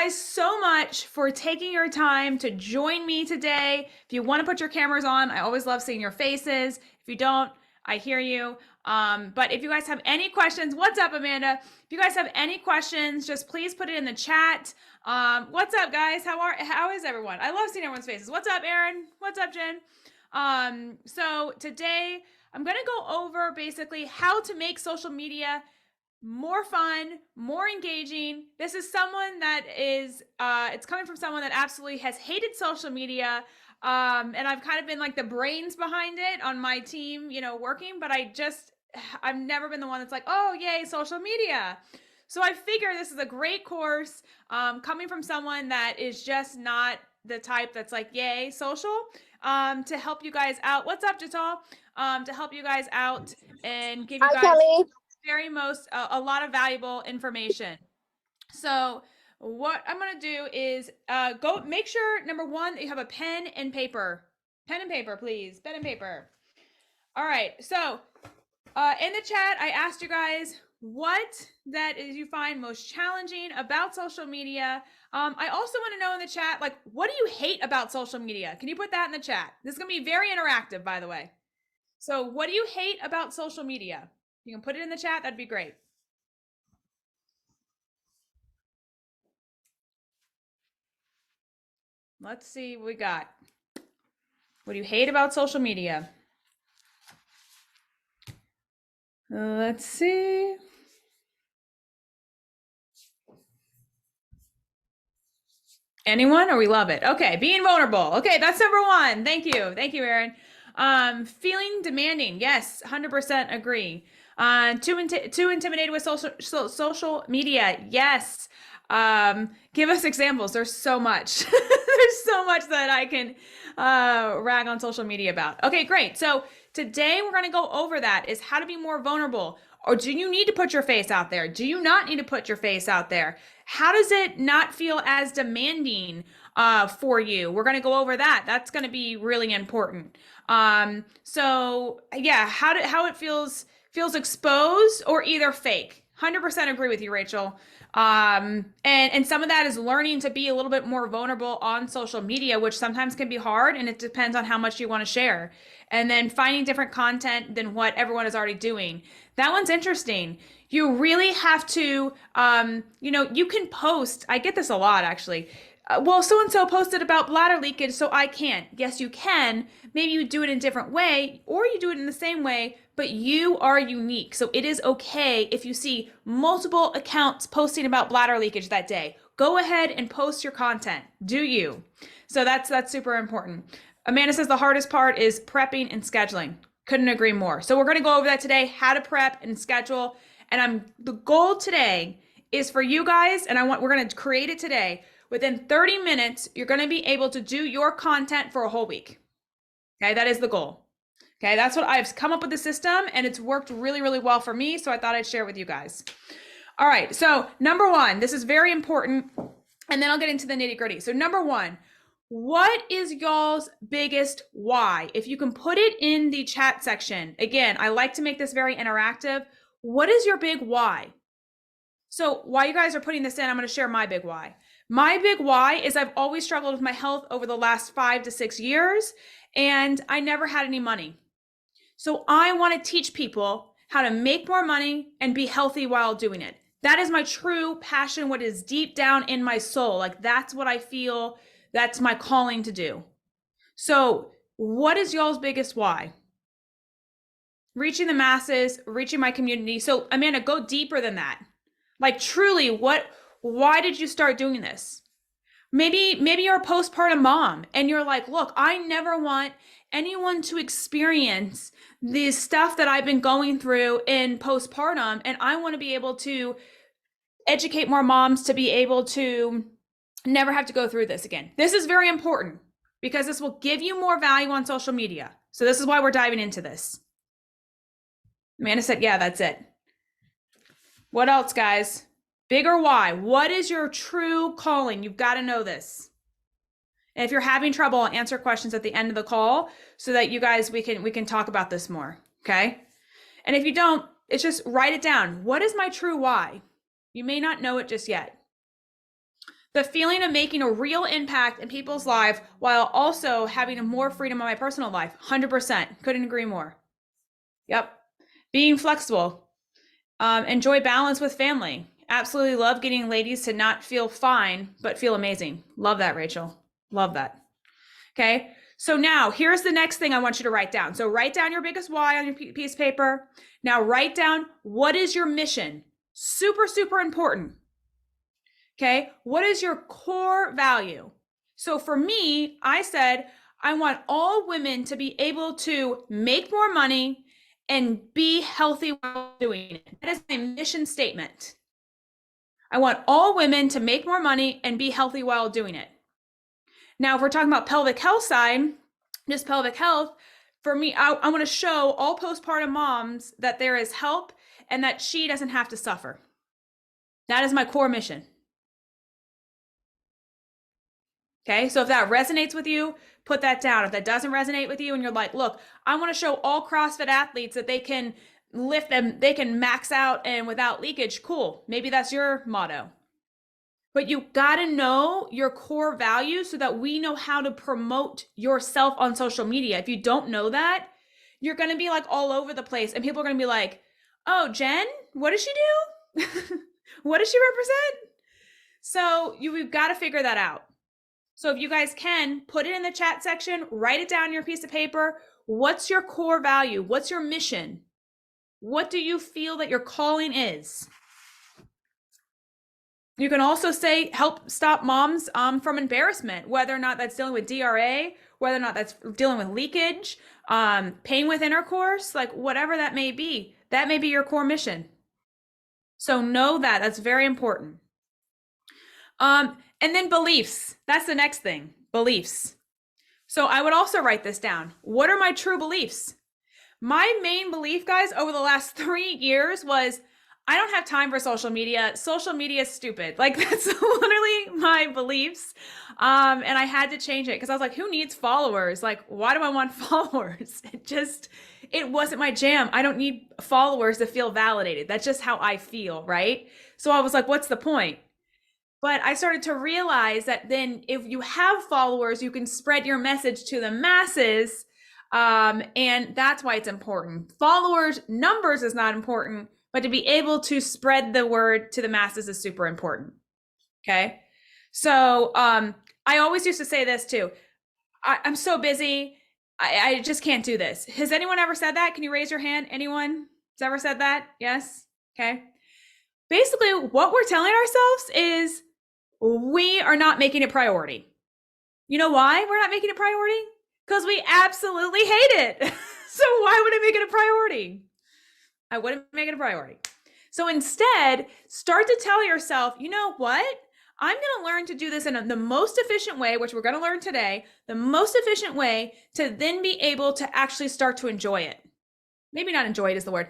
guys so much for taking your time to join me today. If you want to put your cameras on, I always love seeing your faces. If you don't, I hear you. But if you guys have any questions, what's up, Amanda? If you guys have any questions, just please put it in the chat. What's up, guys? How is everyone? I love seeing everyone's faces. What's up, Aaron? What's up, Jen? So today I'm going to go over basically how to make social media more fun, more engaging. This is someone that is, it's coming from someone that absolutely has hated social media. And I've kind of been like the brains behind it on my team, working, but I've never been the one that's like, oh, yay, social media. So I figure this is a great course, coming from someone that is just not the type that's like, yay, social, to help you guys out. What's up, Jatal? To help you guys out and give you Hi, guys Kelly. a lot of valuable information. So what I'm going to do is go make sure, number one, that you have a pen and paper. Pen and paper, please. Pen and paper. All right. So in the chat, I asked you guys what that is you find most challenging about social media. I also want to know in the chat, like, what do you hate about social media? Can you put that in the chat? This is going to be very interactive, by the way. So what do you hate about social media? You can put it in the chat. That'd be great. Let's see what we got. What do you hate about social media? Let's see. Anyone, or we love it? Okay, being vulnerable. Okay, that's number one. Thank you. Thank you, Aaron. Feeling demanding. Yes, 100% agree. Too intimidated with social media. Yes. Give us examples. There's so much. There's so much that I can rag on social media about. Okay, great. So today we're going to go over that, is how to be more vulnerable. Or do you need to put your face out there? Do you not need to put your face out there? How does it not feel as demanding for you? We're going to go over that. That's going to be really important. So yeah, how it feels exposed or either fake. 100% agree with you, Rachel. And some of that is learning to be a little bit more vulnerable on social media, which sometimes can be hard, and it depends on how much you want to share. And then finding different content than what everyone is already doing. That one's interesting. You really have to, you can post. I get this a lot, actually. Well, so-and-so posted about bladder leakage, so I can't. Yes, you can. Maybe you do it in a different way, or you do it in the same way, but you are unique. So it is okay if you see multiple accounts posting about bladder leakage that day. Go ahead and post your content. Do you? So that's super important. Amanda says the hardest part is prepping and scheduling. Couldn't agree more. So we're going to go over that today, how to prep and schedule. And the goal today is for you guys, and we're going to create it today. Within 30 minutes, you're going to be able to do your content for a whole week. Okay, that is the goal. Okay, that's what I've come up with the system, and it's worked really, really well for me. So I thought I'd share it with you guys. All right, so number one, this is very important, and then I'll get into the nitty gritty. So number one, what is y'all's biggest why? If you can put it in the chat section. Again, I like to make this very interactive. What is your big why? So while you guys are putting this in, I'm going to share my big why. My big why is I've always struggled with my health over the last 5 to 6 years, and I never had any money. So I want to teach people how to make more money and be healthy while doing it. That is my true passion, what is deep down in my soul. Like, that's what I feel. That's my calling to do. So what is y'all's biggest why? Reaching the masses, reaching my community. So Amanda, go deeper than that. Like, truly, why did you start doing this? Maybe you're a postpartum mom and you're like, look, I never want anyone to experience the stuff that I've been going through in postpartum, and I want to be able to educate more moms to be able to never have to go through this again. This is very important because this will give you more value on social media. So this is why we're diving into this. Amanda said, yeah, that's it. What else, guys? Bigger why? What is your true calling? You've got to know this. And if you're having trouble, I'll answer questions at the end of the call so that you guys, we can talk about this more, okay? And if you don't, it's just write it down. What is my true why? You may not know it just yet. The feeling of making a real impact in people's life while also having more freedom in my personal life. 100%. Couldn't agree more. Yep. Being flexible. Enjoy balance with family. Absolutely love getting ladies to not feel fine, but feel amazing. Love that, Rachel. Love that. Okay. So now here's the next thing I want you to write down. So write down your biggest why on your piece of paper. Now write down, what is your mission? Super, super important. Okay. What is your core value? So for me, I said, I want all women to be able to make more money and be healthy while doing it. That is my mission statement. I want all women to make more money and be healthy while doing it. Now, if we're talking about pelvic health side, just pelvic health, for me, I want to show all postpartum moms that there is help and that she doesn't have to suffer. That is my core mission. Okay, so if that resonates with you, put that down. If that doesn't resonate with you and you're like, look, I want to show all CrossFit athletes that they can lift them, they can max out and without leakage, cool. Maybe that's your motto. But you got to know your core values so that we know how to promote yourself on social media. If you don't know that, you're going to be like all over the place and people are going to be like, oh, Jen, what does she do? What does she represent? So we've got to figure that out. So if you guys can, put it in the chat section, write it down on your piece of paper. What's your core value? What's your mission? What do you feel that your calling is? You can also say, help stop moms from embarrassment, whether or not that's dealing with DRA, whether or not that's dealing with leakage, pain with intercourse, like whatever that may be your core mission. So know that, that's very important. And then beliefs, that's the next thing, beliefs. So I would also write this down. What are my true beliefs? My main belief, guys, over the last 3 years was, I don't have time for social media. Social media is stupid. Like that's literally my beliefs. And I had to change it because I was like, who needs followers? Like, why do I want followers? It wasn't my jam. I don't need followers to feel validated. That's just how I feel, right? So I was like, what's the point? But I started to realize that then if you have followers, you can spread your message to the masses. And that's why it's important. Followers, numbers is not important, but to be able to spread the word to the masses is super important. Okay. So I always used to say this too. I'm so busy. I just can't do this. Has anyone ever said that? Can you raise your hand? Anyone has ever said that? Yes. Okay. Basically, what we're telling ourselves is we are not making it priority. You know why we're not making it priority? Because we absolutely hate it. So why would I make it a priority? I wouldn't make it a priority. So instead, start to tell yourself, you know what? I'm going to learn to do this in the most efficient way, which we're going to learn today, the most efficient way to then be able to actually start to enjoy it. Maybe not enjoy it is the word.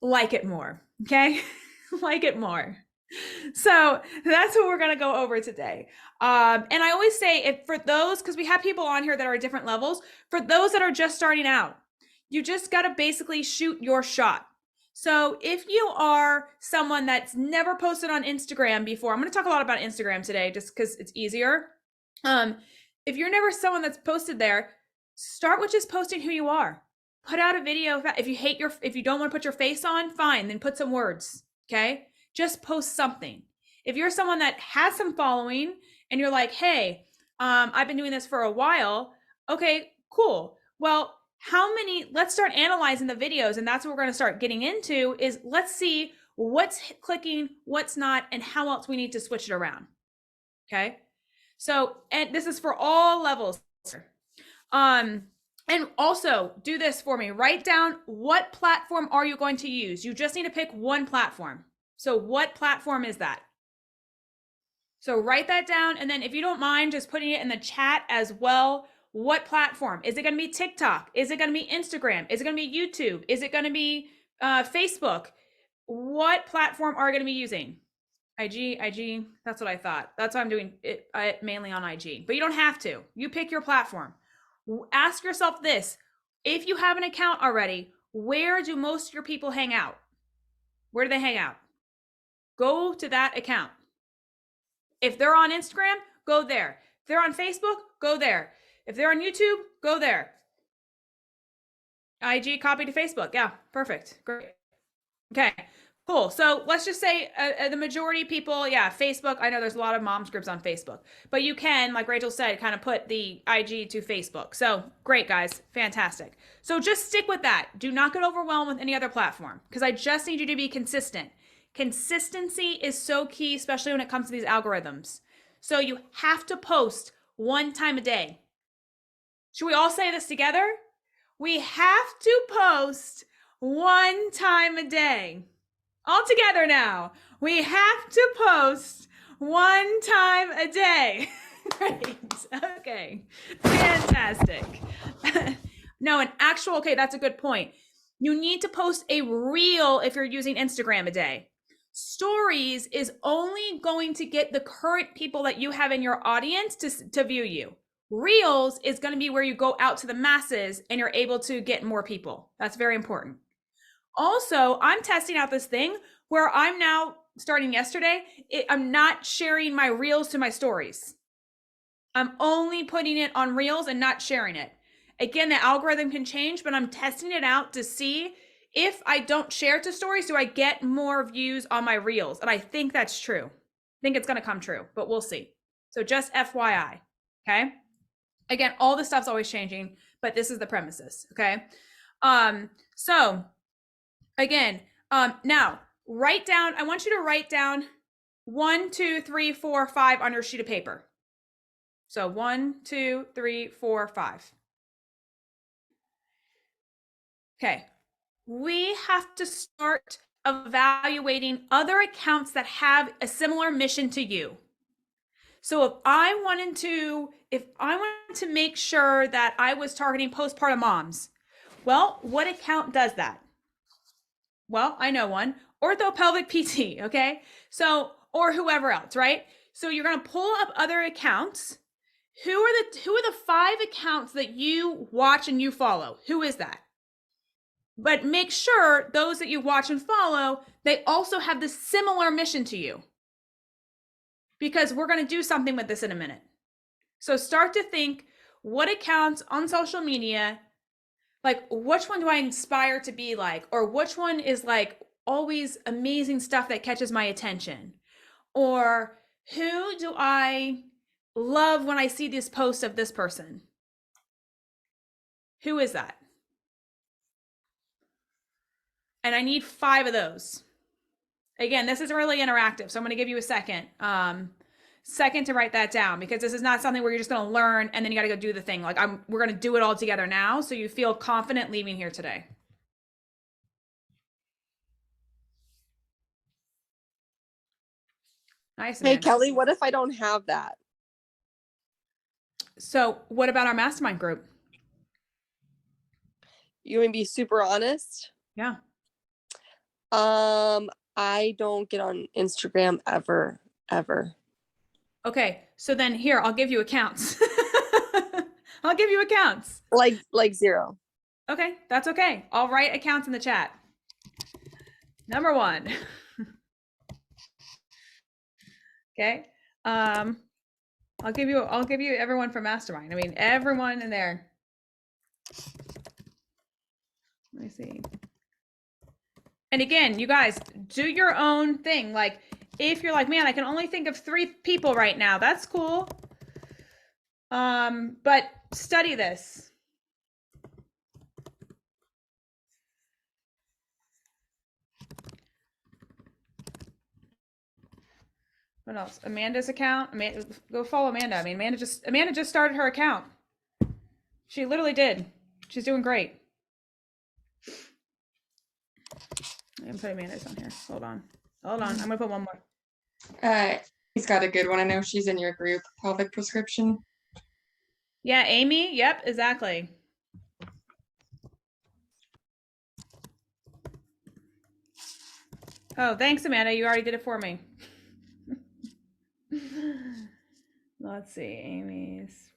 Like it more. Okay. Like it more. So that's what we're going to go over today. And I always say, if for those, because we have people on here that are at different levels, for those that are just starting out, you just got to basically shoot your shot. So if you are someone that's never posted on Instagram before, I'm going to talk a lot about Instagram today just because it's easier. If you're never someone that's posted there, start with just posting who you are. Put out a video. If you don't want to put your face on, fine, then put some words. Okay. Just post something. If you're someone that has some following and you're like, hey, I've been doing this for a while. Okay, cool. Well, let's start analyzing the videos. And that's what we're going to start getting into is let's see what's clicking, what's not, and how else we need to switch it around. Okay. So, and this is for all levels. And also do this for me. Write down what platform are you going to use? You just need to pick one platform. So what platform is that? So write that down. And then if you don't mind just putting it in the chat as well, what platform? Is it going to be TikTok? Is it going to be Instagram? Is it going to be YouTube? Is it going to be Facebook? What platform are you going to be using? IG, that's what I thought. That's why I'm doing it mainly on IG, but you don't have to. You pick your platform. Ask yourself this. If you have an account already, where do most of your people hang out? Where do they hang out? Go to that account. If they're on Instagram, go there. If they're on Facebook, go there. If they're on YouTube, go there. IG copy to Facebook. Yeah, perfect. Great. Okay, cool. So let's just say the majority of people, yeah, Facebook. I know there's a lot of moms groups on Facebook, but you can, like Rachel said, kind of put the IG to Facebook. So great, guys. Fantastic. So just stick with that. Do not get overwhelmed with any other platform because I just need you to be consistent. Consistency is so key, especially when it comes to these algorithms. So you have to post 1 time a day. Should we all say this together? We have to post 1 time a day. All together now. We have to post 1 time a day. Great. Okay. Fantastic. No, an actual, okay, that's a good point. You need to post a reel if you're using Instagram a day. Stories is only going to get the current people that you have in your audience to view you. Reels is going to be where you go out to the masses and you're able to get more people. That's very important. Also, I'm testing out this thing where I'm now, starting yesterday, I'm not sharing my reels to my stories. I'm only putting it on reels and not sharing it. Again, the algorithm can change, but I'm testing it out to see if I don't share to stories, do I get more views on my reels? And I think that's true. I think it's going to come true, but we'll see. So just FYI, okay? Again, all the stuff's always changing, but this is the premises, okay? So again, now write down, I want you to write down 1, 2, 3, 4, 5 on your sheet of paper. So 1, 2, 3, 4, 5. Okay. We have to start evaluating other accounts that have a similar mission to you. So if I wanted to make sure that I was targeting postpartum moms, well, what account does that? Well, I know one, Orthopelvic PT, okay? So, or whoever else, right? So you're going to pull up other accounts. Who are the 5 accounts that you watch and you follow? Who is that? But make sure those that you watch and follow, they also have the similar mission to you. Because we're going to do something with this in a minute. So start to think, what accounts on social media, like which one do I inspire to be like? Or which one is like always amazing stuff that catches my attention? Or who do I love when I see this post of this person? Who is that? And I need 5 of those. Again, this is really interactive, so I'm going to give you a second to write that down, because this is not something where you're just going to learn and then you got to go do the thing. Like we're going to do it all together now, so you feel confident leaving here today. Nice. Hey, Kelly, what if I don't have that? So what about our mastermind group? You want me to be super honest? Yeah. I don't get on Instagram ever. Okay, so then here, I'll give you accounts. I'll give you accounts. Like 0. Okay, that's okay. I'll write accounts in the chat. Number 1. Okay. I'll give you everyone from Mastermind. I mean, everyone in there. Let me see. And again, you guys, do your own thing. Like, if you're like, man, I can only think of 3 people right now, that's cool. But study this. What else? Amanda's account. Go follow Amanda. I mean, Amanda just started her account. She literally did. She's doing great. I'm gonna put Amanda's on here. Hold on. I'm gonna put one more. He's got a good one. I know she's in your group, Pelvic Prescription. Yeah, Amy. Yep, exactly. Oh, thanks, Amanda. You already did it for me. Let's see, Amy's.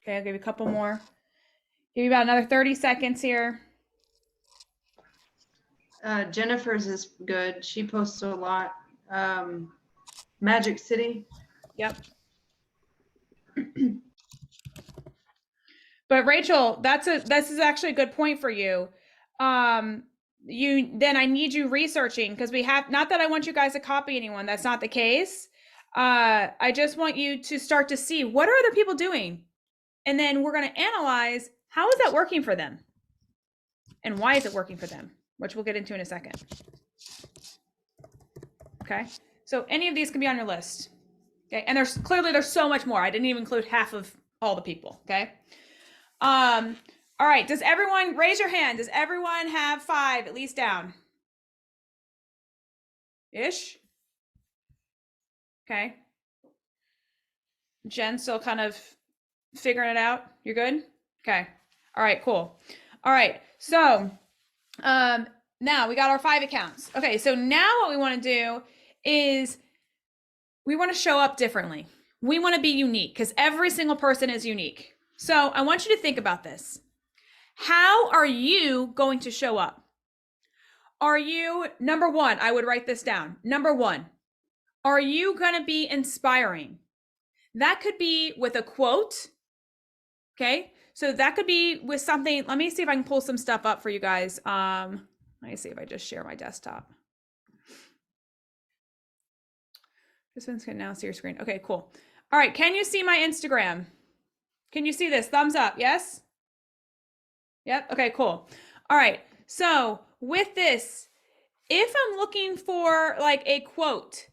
Okay, I'll give you a couple more. Give you about another 30 seconds here. Jennifer's is good. She posts a lot. Magic City. Yep. But Rachel, this is actually a good point for you. I need you researching, because we have, not that I want you guys to copy anyone, that's not the case. I just want you to start to see what are other people doing, and then we're going to analyze how is that working for them, and why is it working for them, which we'll get into in a second. Okay, so any of these can be on your list. Okay, and there's so much more. I didn't even include half of all the people. Okay. All right. Does everyone raise your hand? Does everyone have 5 at least down? Ish. Okay. Jen still kind of figuring it out. You're good? Okay. All right, cool. All right. So, now we got our 5 accounts. Okay. So now what we want to do is we want to show up differently. We want to be unique, because every single person is unique. So I want you to think about this. How are you going to show up? Are you, number one, I would write this down. Number one, are you going to be inspiring? That could be with a quote. Okay. So that could be with something. Let me see if I can pull some stuff up for you guys. Let me see if I just share my desktop. This one's going to now see your screen. Okay, cool. All right. Can you see my Instagram? Can you see this? Thumbs up. Yes? Yep. Okay, cool. All right. So with this, if I'm looking for like a quote,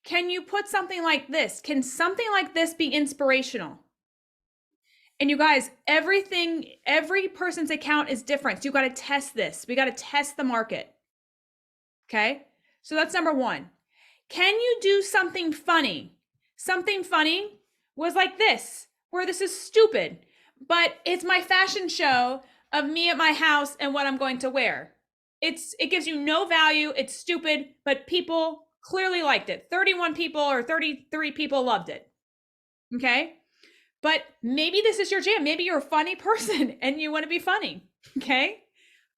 can you put something like this? Can something like this be inspirational? And you guys, every person's account is different. So you got to test this. We got to test the market. Okay. So that's number one. Can you do something funny? Something funny was like this, where this is stupid, but it's my fashion show of me at my house and what I'm going to wear. It gives you no value. It's stupid, but people clearly liked it. 31 people or 33 people loved it. Okay. But maybe this is your jam. Maybe you're a funny person and you want to be funny. Okay.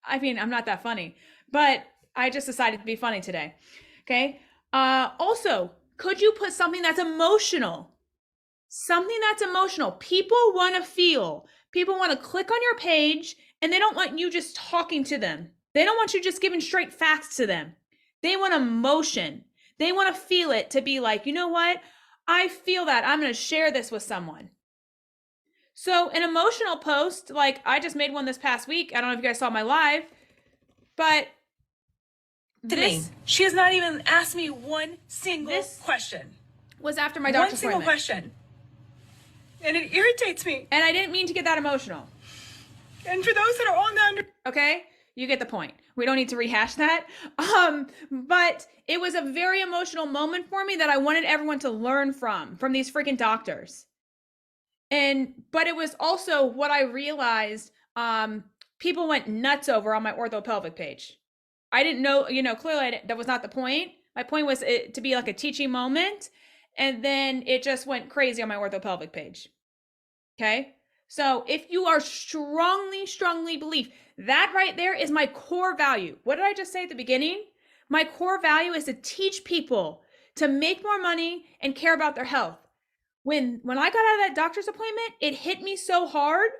I mean, I'm not that funny, but I just decided to be funny today. Okay. Also, could you put something that's emotional? Something that's emotional. People want to feel. People want to click on your page, and they don't want you just talking to them. They don't want you just giving straight facts to them. They want emotion. They want to feel it, to be like, you know what? I feel that. I'm going to share this with someone. So an emotional post, like I just made one this past week. I don't know if you guys saw my live, but this She has not even asked me one single question. was after my doctor's One single appointment. question. And it irritates me. And I didn't mean to get that emotional. And for those that are on the under... Okay, you get the point. We don't need to rehash that. But it was a very emotional moment for me that I wanted everyone to learn from these freaking doctors. But it was also what I realized people went nuts over on my orthopelvic page. I didn't know, clearly that was not the point. My point was it to be like a teaching moment. And then it just went crazy on my orthopelvic page. Okay. So if you are strongly believe that right there is my core value. What did I just say at the beginning? My core value is to teach people to make more money and care about their health. When I got out of that doctor's appointment, it hit me so hard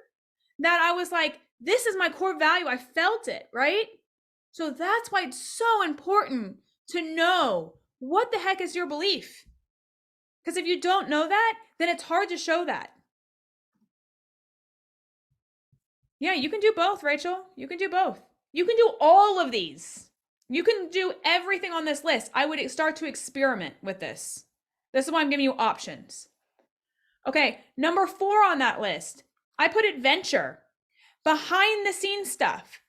that I was like, this is my core value. I felt it, right? So that's why it's so important to know what the heck is your belief. Because if you don't know that, then it's hard to show that. Yeah, you can do both, Rachel. You can do both. You can do all of these. You can do everything on this list. I would start to experiment with this. This is why I'm giving you options. Okay, number 4 on that list, I put adventure, behind the scenes stuff.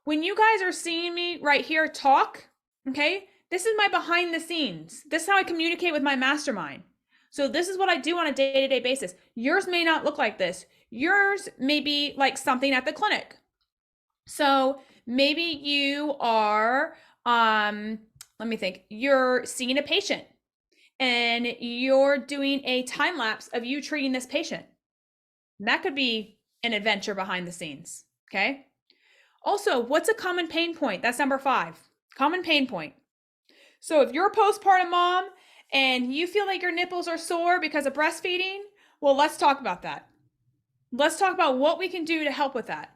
When you guys are seeing me right here talk, okay, this is my behind the scenes. This is how I communicate with my mastermind. So this is what I do on a day-to-day basis. Yours may not look like this. Yours may be like something at the clinic. So maybe you are, let me think, you're seeing a patient and you're doing a time lapse of you treating this patient. That could be an adventure behind the scenes, okay? Also, what's a common pain point? That's number 5, common pain point. So if you're a postpartum mom and you feel like your nipples are sore because of breastfeeding, well, let's talk about that. Let's talk about what we can do to help with that.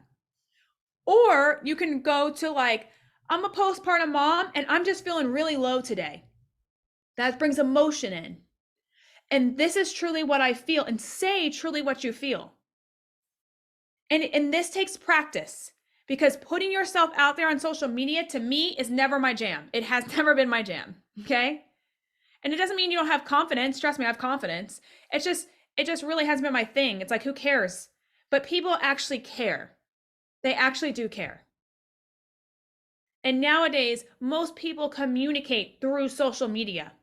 Or you can go to like, I'm a postpartum mom and I'm just feeling really low today. That brings emotion in. And this is truly what I feel, and say truly what you feel. And this takes practice, because putting yourself out there on social media to me is never my jam. It has never been my jam. Okay. And it doesn't mean you don't have confidence. Trust me, I have confidence. It just really hasn't been my thing. It's like, who cares? But people actually care. They actually do care. And nowadays, most people communicate through social media.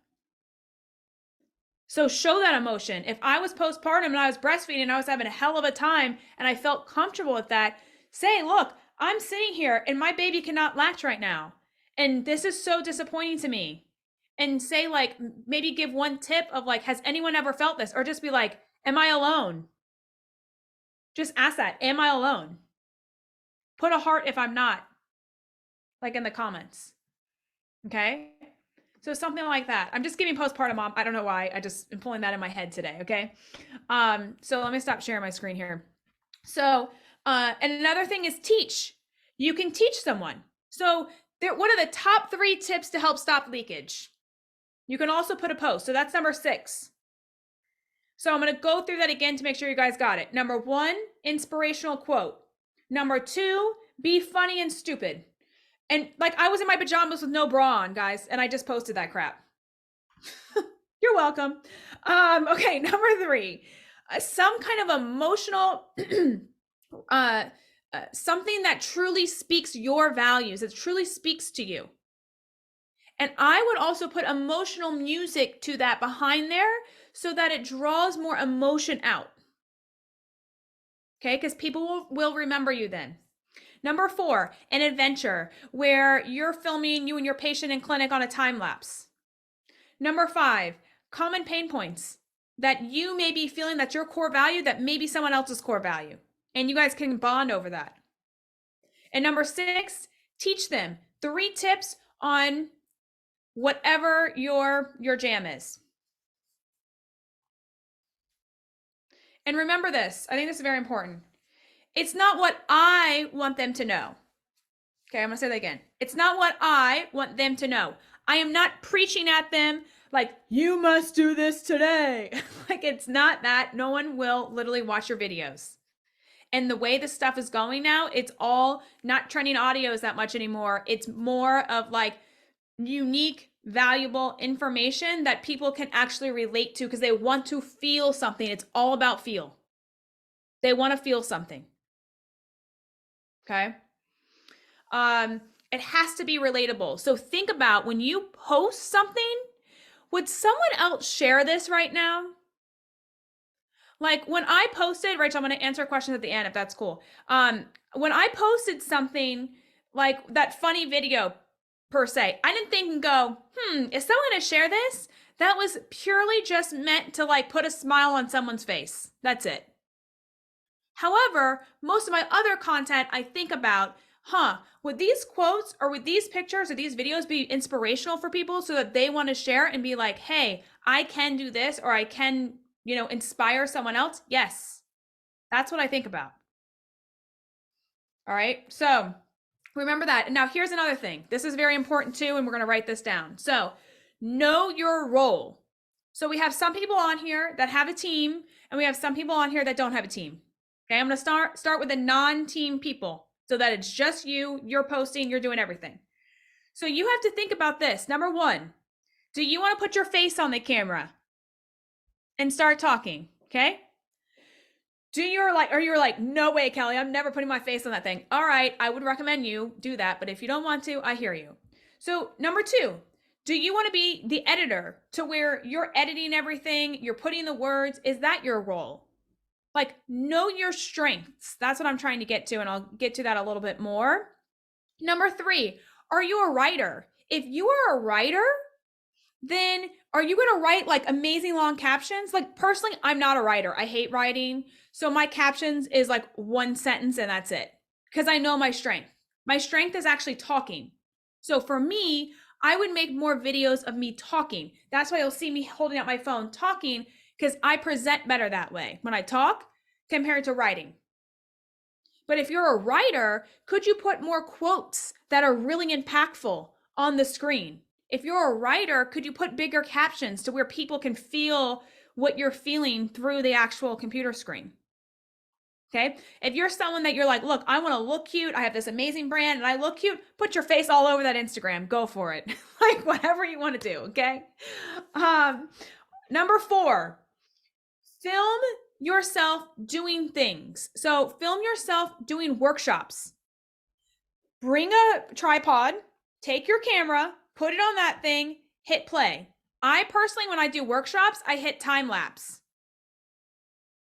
So show that emotion. If I was postpartum and I was breastfeeding and I was having a hell of a time and I felt comfortable with that, say, look, I'm sitting here and my baby cannot latch right now. And this is so disappointing to me. And say, like, maybe give one tip of like, has anyone ever felt this? Or just be like, am I alone? Just ask that, am I alone? Put a heart if I'm not, like in the comments. Okay. So something like that. I'm just giving postpartum mom. I don't know why. I just am pulling that in my head today. Okay. So let me stop sharing my screen here. So, and another thing is teach. You can teach someone. So what are the top 3 tips to help stop leakage? You can also put a post. So that's number 6. So I'm going to go through that again to make sure you guys got it. Number 1, inspirational quote. Number 2, be funny and stupid. And like, I was in my pajamas with no bra on, guys, and I just posted that crap. You're welcome. Okay, number 3, some kind of emotional, something that truly speaks your values, that truly speaks to you. And I would also put emotional music to that behind there so that it draws more emotion out. Okay, because people will remember you then. Number 4, an adventure where you're filming you and your patient in clinic on a time lapse. Number 5, common pain points that you may be feeling that's your core value, that may be someone else's core value. And you guys can bond over that. And number 6, teach them 3 tips on whatever your jam is. And remember this, I think this is very important. It's not what I want them to know. Okay, I'm gonna say that again. It's not what I want them to know. I am not preaching at them like, you must do this today. Like, it's not that. No one will literally watch your videos. And the way this stuff is going now, it's all not trending audios that much anymore. It's more of like unique, valuable information that people can actually relate to because they want to feel something. It's all about feel. They want to feel something. Okay. It has to be relatable. So think about when you post something, would someone else share this right now? Like when I posted, Rachel, I'm going to answer questions at the end if that's cool. When I posted something like that funny video per se, I didn't think and go, is someone going to share this? That was purely just meant to like put a smile on someone's face. That's it. However, most of my other content, I think about, would these quotes or would these pictures or these videos be inspirational for people so that they want to share and be like, hey, I can do this, or I can, inspire someone else? Yes, that's what I think about. All right, so remember that. Now, here's another thing. This is very important too, and we're going to write this down. So know your role. So we have some people on here that have a team, and we have some people on here that don't have a team. Okay, I'm going to start with the non-team people so that it's just you're posting, you're doing everything. So you have to think about this. Number 1, do you want to put your face on the camera and start talking? Okay. You're like, no way, Kelly, I'm never putting my face on that thing. All right, I would recommend you do that. But if you don't want to, I hear you. So number 2, do you want to be the editor to where you're editing everything? You're putting the words. Is that your role? Like, know your strengths. That's what I'm trying to get to, and I'll get to that a little bit more. Number 3, are you a writer? If you are a writer, then are you going to write like amazing long captions? Like, personally, I'm not a writer. I hate writing. So my captions is like 1 sentence and that's it, because I know my strength. My strength is actually talking. So for me, I would make more videos of me talking. That's why you'll see me holding out my phone talking, because I present better that way when I talk compared to writing. But if you're a writer, could you put more quotes that are really impactful on the screen? If you're a writer, could you put bigger captions to where people can feel what you're feeling through the actual computer screen? Okay. If you're someone that you're like, look, I want to look cute, I have this amazing brand and I look cute, put your face all over that Instagram. Go for it. Like whatever you want to do. Okay. Number 4, film yourself doing things. So film yourself doing workshops. Bring a tripod, take your camera, put it on that thing, hit play. I personally, when I do workshops, I hit time lapse.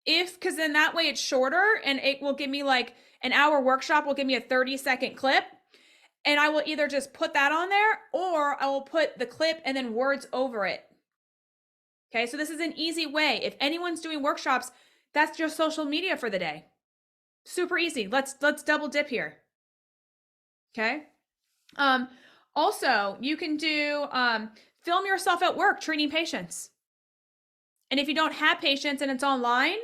Because then that way it's shorter and it will give me like an hour workshop will give me a 30-second clip. And I will either just put that on there or I will put the clip and then words over it. Okay, so this is an easy way. If anyone's doing workshops, that's your social media for the day. Super easy. Let's double dip here. Okay. Also, you can do film yourself at work treating patients. And if you don't have patients and it's online,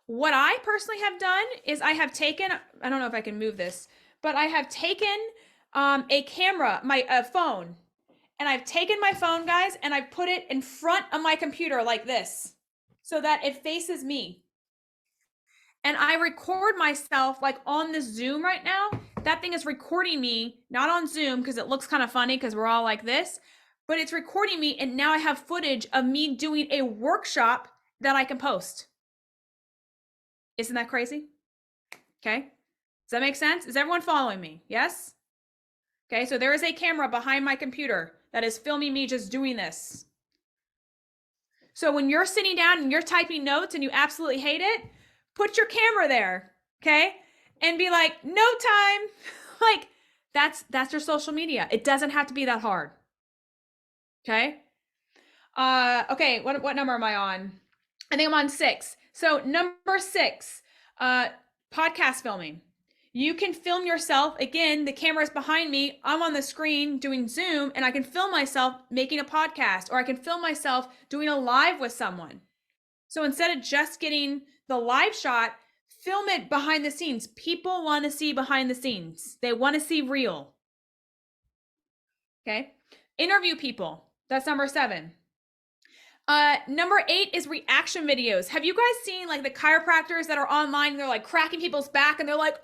what I personally have done is I have taken, I don't know if I can move this, but I have taken a camera, a phone, and I've taken my phone, guys, and I've put it in front of my computer like this so that it faces me. And I record myself like on the Zoom right now. That thing is recording me, not on Zoom because it looks kind of funny because we're all like this, but it's recording me. And now I have footage of me doing a workshop that I can post. Isn't that crazy? Okay. Does that make sense? Is everyone following me? Yes? Okay. So there is a camera behind my computer that is filming me just doing this. So when you're sitting down and you're typing notes and you absolutely hate it, put your camera there, okay? And be like, no time. Like that's your social media. It doesn't have to be that hard. Okay? Okay, what number am I on? I think I'm on 6. So number 6, podcast filming. You can film yourself. Again, the camera's behind me. I'm on the screen doing Zoom and I can film myself making a podcast, or I can film myself doing a live with someone. So instead of just getting the live shot, film it behind the scenes. People want to see behind the scenes. They want to see real. Okay. Interview people. That's number 7. Number 8 is reaction videos. Have you guys seen like the chiropractors that are online and they're like cracking people's back and they're like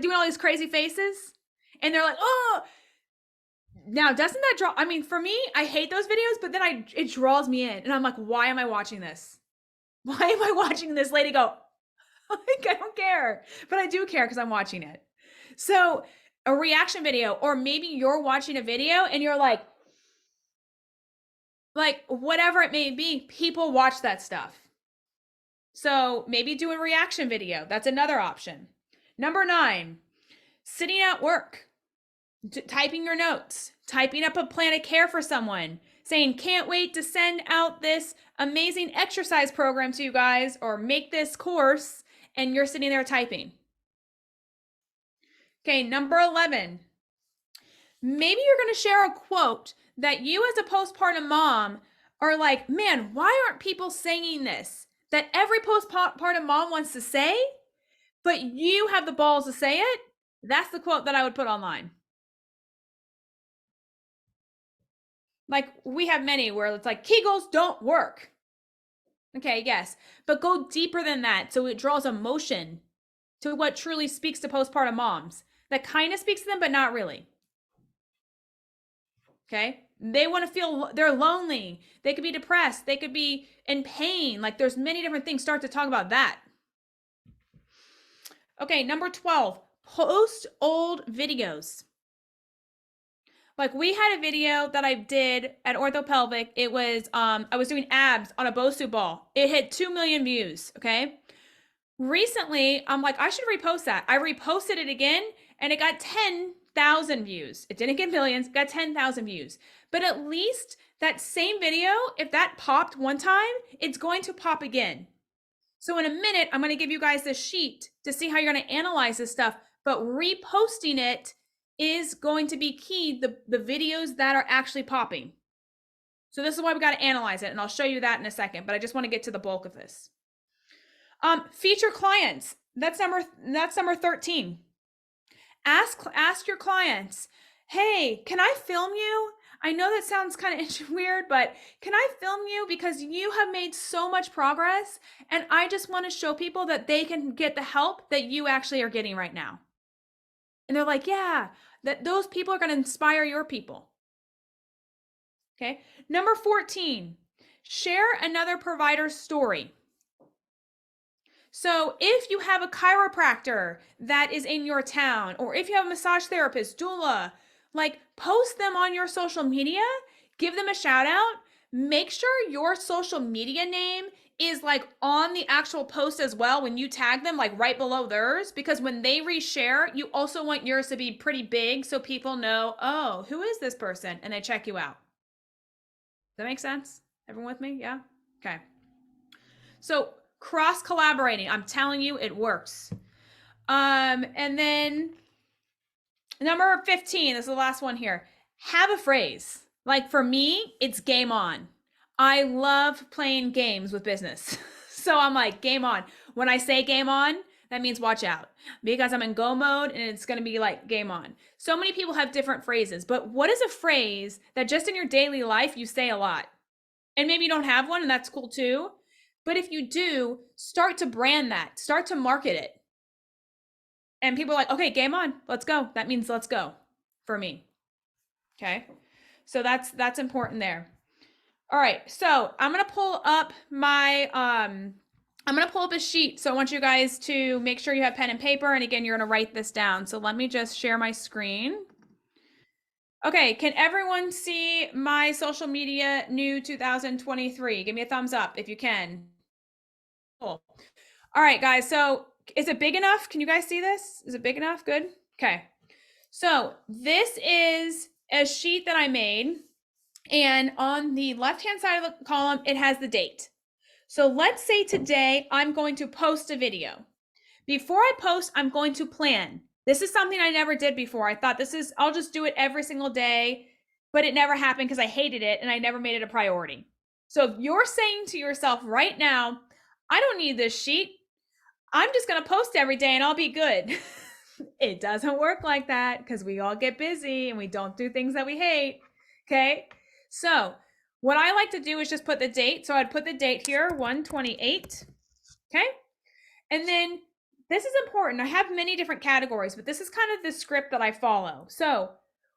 doing all these crazy faces? And they're like, oh, now doesn't that draw? I mean, for me, I hate those videos, but then it draws me in and I'm like, why am I watching this? Why am I watching this lady go? Like, I don't care, but I do care because I'm watching it. So a reaction video, or maybe you're watching a video and you're like whatever it may be, people watch that stuff. So maybe do a reaction video. That's another option. Number 9, sitting at work, typing your notes, typing up a plan of care for someone, saying, can't wait to send out this amazing exercise program to you guys, or make this course, and you're sitting there typing. Okay, number 11. Maybe you're going to share a quote that you as a postpartum mom are like, man, why aren't people saying this? That every postpartum mom wants to say, but you have the balls to say it. That's the quote that I would put online. Like we have many where it's like, Kegels don't work. Okay, yes, but go deeper than that. So it draws emotion to what truly speaks to postpartum moms. That kind of speaks to them, but not really. Okay. They want to feel they're lonely. They could be depressed. They could be in pain. Like there's many different things. Start to talk about that. Okay. Number 12, post old videos. Like we had a video that I did at Orthopelvic. It was, I was doing abs on a Bosu ball. It hit 2 million views. Okay. Recently, I'm like, I should repost that. I reposted it again and it got 10,000 views. It didn't get millions, it got 10,000 views. But at least that same video, if that popped one time, it's going to pop again. So in a minute, I'm going to give you guys this sheet to see how you're going to analyze this stuff, but reposting it is going to be key, the videos that are actually popping. So this is why we got to analyze it, and I'll show you that in a second, but I just want to get to the bulk of this. Feature clients. That's number 13. Ask your clients, hey, can I film you? I know that sounds kind of weird, but can I film you? Because you have made so much progress, and I just want to show people that they can get the help that you actually are getting right now. And they're like, yeah, that those people are going to inspire your people. Okay. Number 14, share another provider's story. So if you have a chiropractor that is in your town, or if you have a massage therapist, doula, like post them on your social media, give them a shout out, make sure your social media name is like on the actual post as well when you tag them, like right below theirs, because when they reshare, you also want yours to be pretty big so people know, oh, who is this person? And they check you out. Does that make sense? Everyone with me? Yeah? Okay. So cross collaborating, I'm telling you, it works. And then number 15, this is the last one here. Have a phrase. Like for me, it's game on. I love playing games with business. So I'm like, game on. When I say game on, that means watch out, because I'm in go mode and it's going to be like game on. So many people have different phrases, but what is a phrase that just in your daily life you say a lot? And maybe you don't have one, and that's cool too. But if you do, start to brand that, start to market it. And people are like, okay, game on, let's go. That means let's go for me. Okay. So that's important there. All right. So I'm going to pull up my, I'm going to pull up a sheet. So I want you guys to make sure you have pen and paper. And again, you're going to write this down. So let me just share my screen. Okay. Can everyone see my social media new 2023? Give me a thumbs up if you can. Cool. All right, guys. So is it big enough? Can you guys see this? Is it big enough? Good. Okay. So this is a sheet that I made, and on the left-hand side of the column, it has the date. So let's say today I'm going to post a video. Before I post, I'm going to plan. This is something I never did before. I thought I'll just do it every single day, but it never happened because I hated it and I never made it a priority. So if you're saying to yourself right now, I don't need this sheet, I'm just going to post every day and I'll be good. It doesn't work like that because we all get busy and we don't do things that we hate. Okay. So what I like to do is just put the date. So I'd put the date here, 1/28. Okay. And then this is important. I have many different categories, but this is kind of the script that I follow. So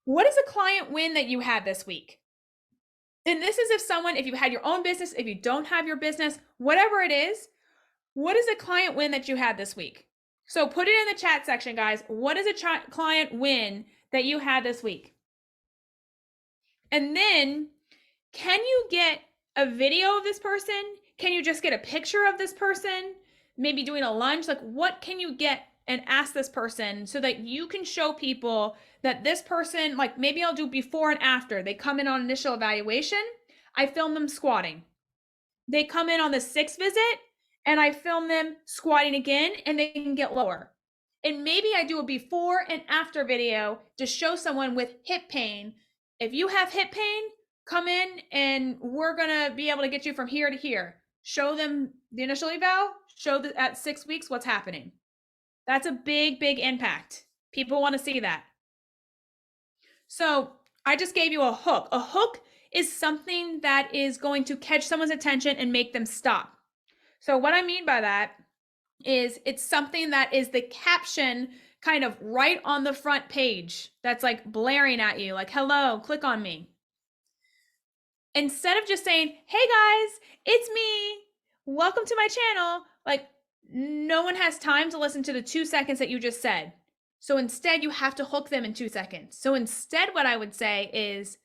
what is a client win that you had this week? And this is if you had your own business, if you don't have your business, whatever it is, what is a client win that you had this week? So put it in the chat section, guys. What is a client win that you had this week? And then can you get a video of this person? Can you just get a picture of this person? Maybe doing a lunch? Like what can you get and ask this person so that you can show people that this person, like maybe I'll do before and after. They come in on initial evaluation. I film them squatting. They come in on the 6th visit and I film them squatting again and they can get lower. And maybe I do a before and after video to show someone with hip pain. If you have hip pain, come in and we're going to be able to get you from here to here. Show them the initial eval, show that at 6 weeks what's happening. That's a big, big impact. People want to see that. So I just gave you a hook. A hook is something that is going to catch someone's attention and make them stop. So what I mean by that is it's something that is the caption kind of right on the front page that's like blaring at you, like, hello, click on me. Instead of just saying, hey guys, it's me, welcome to my channel, like no one has time to listen to the 2 seconds that you just said. So instead you have to hook them in 2 seconds. So instead what I would say is,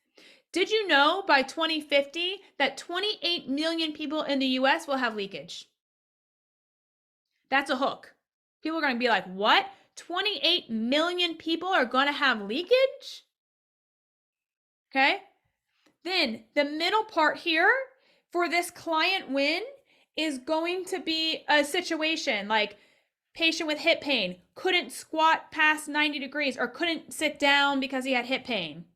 did you know by 2050 that 28 million people in the US will have leakage? That's a hook. People are going to be like, what? 28 million people are going to have leakage? Okay. Then the middle part here for this client win is going to be a situation like patient with hip pain, couldn't squat past 90 degrees or couldn't sit down because he had hip pain.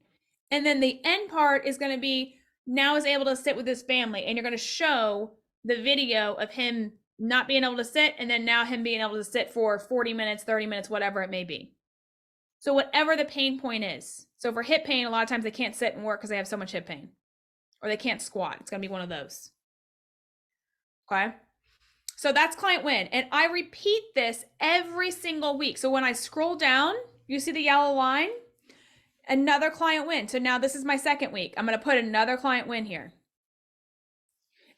And then the end part is going to be now is able to sit with his family, and you're going to show the video of him not being able to sit, and then now him being able to sit for 40 minutes, 30 minutes, whatever it may be. So whatever the pain point is. So for hip pain, a lot of times they can't sit and work because they have so much hip pain, or they can't squat. It's going to be one of those. Okay. So that's client win. And I repeat this every single week. So when I scroll down, you see the yellow line, another client win. So now this is my second week. I'm going to put another client win here.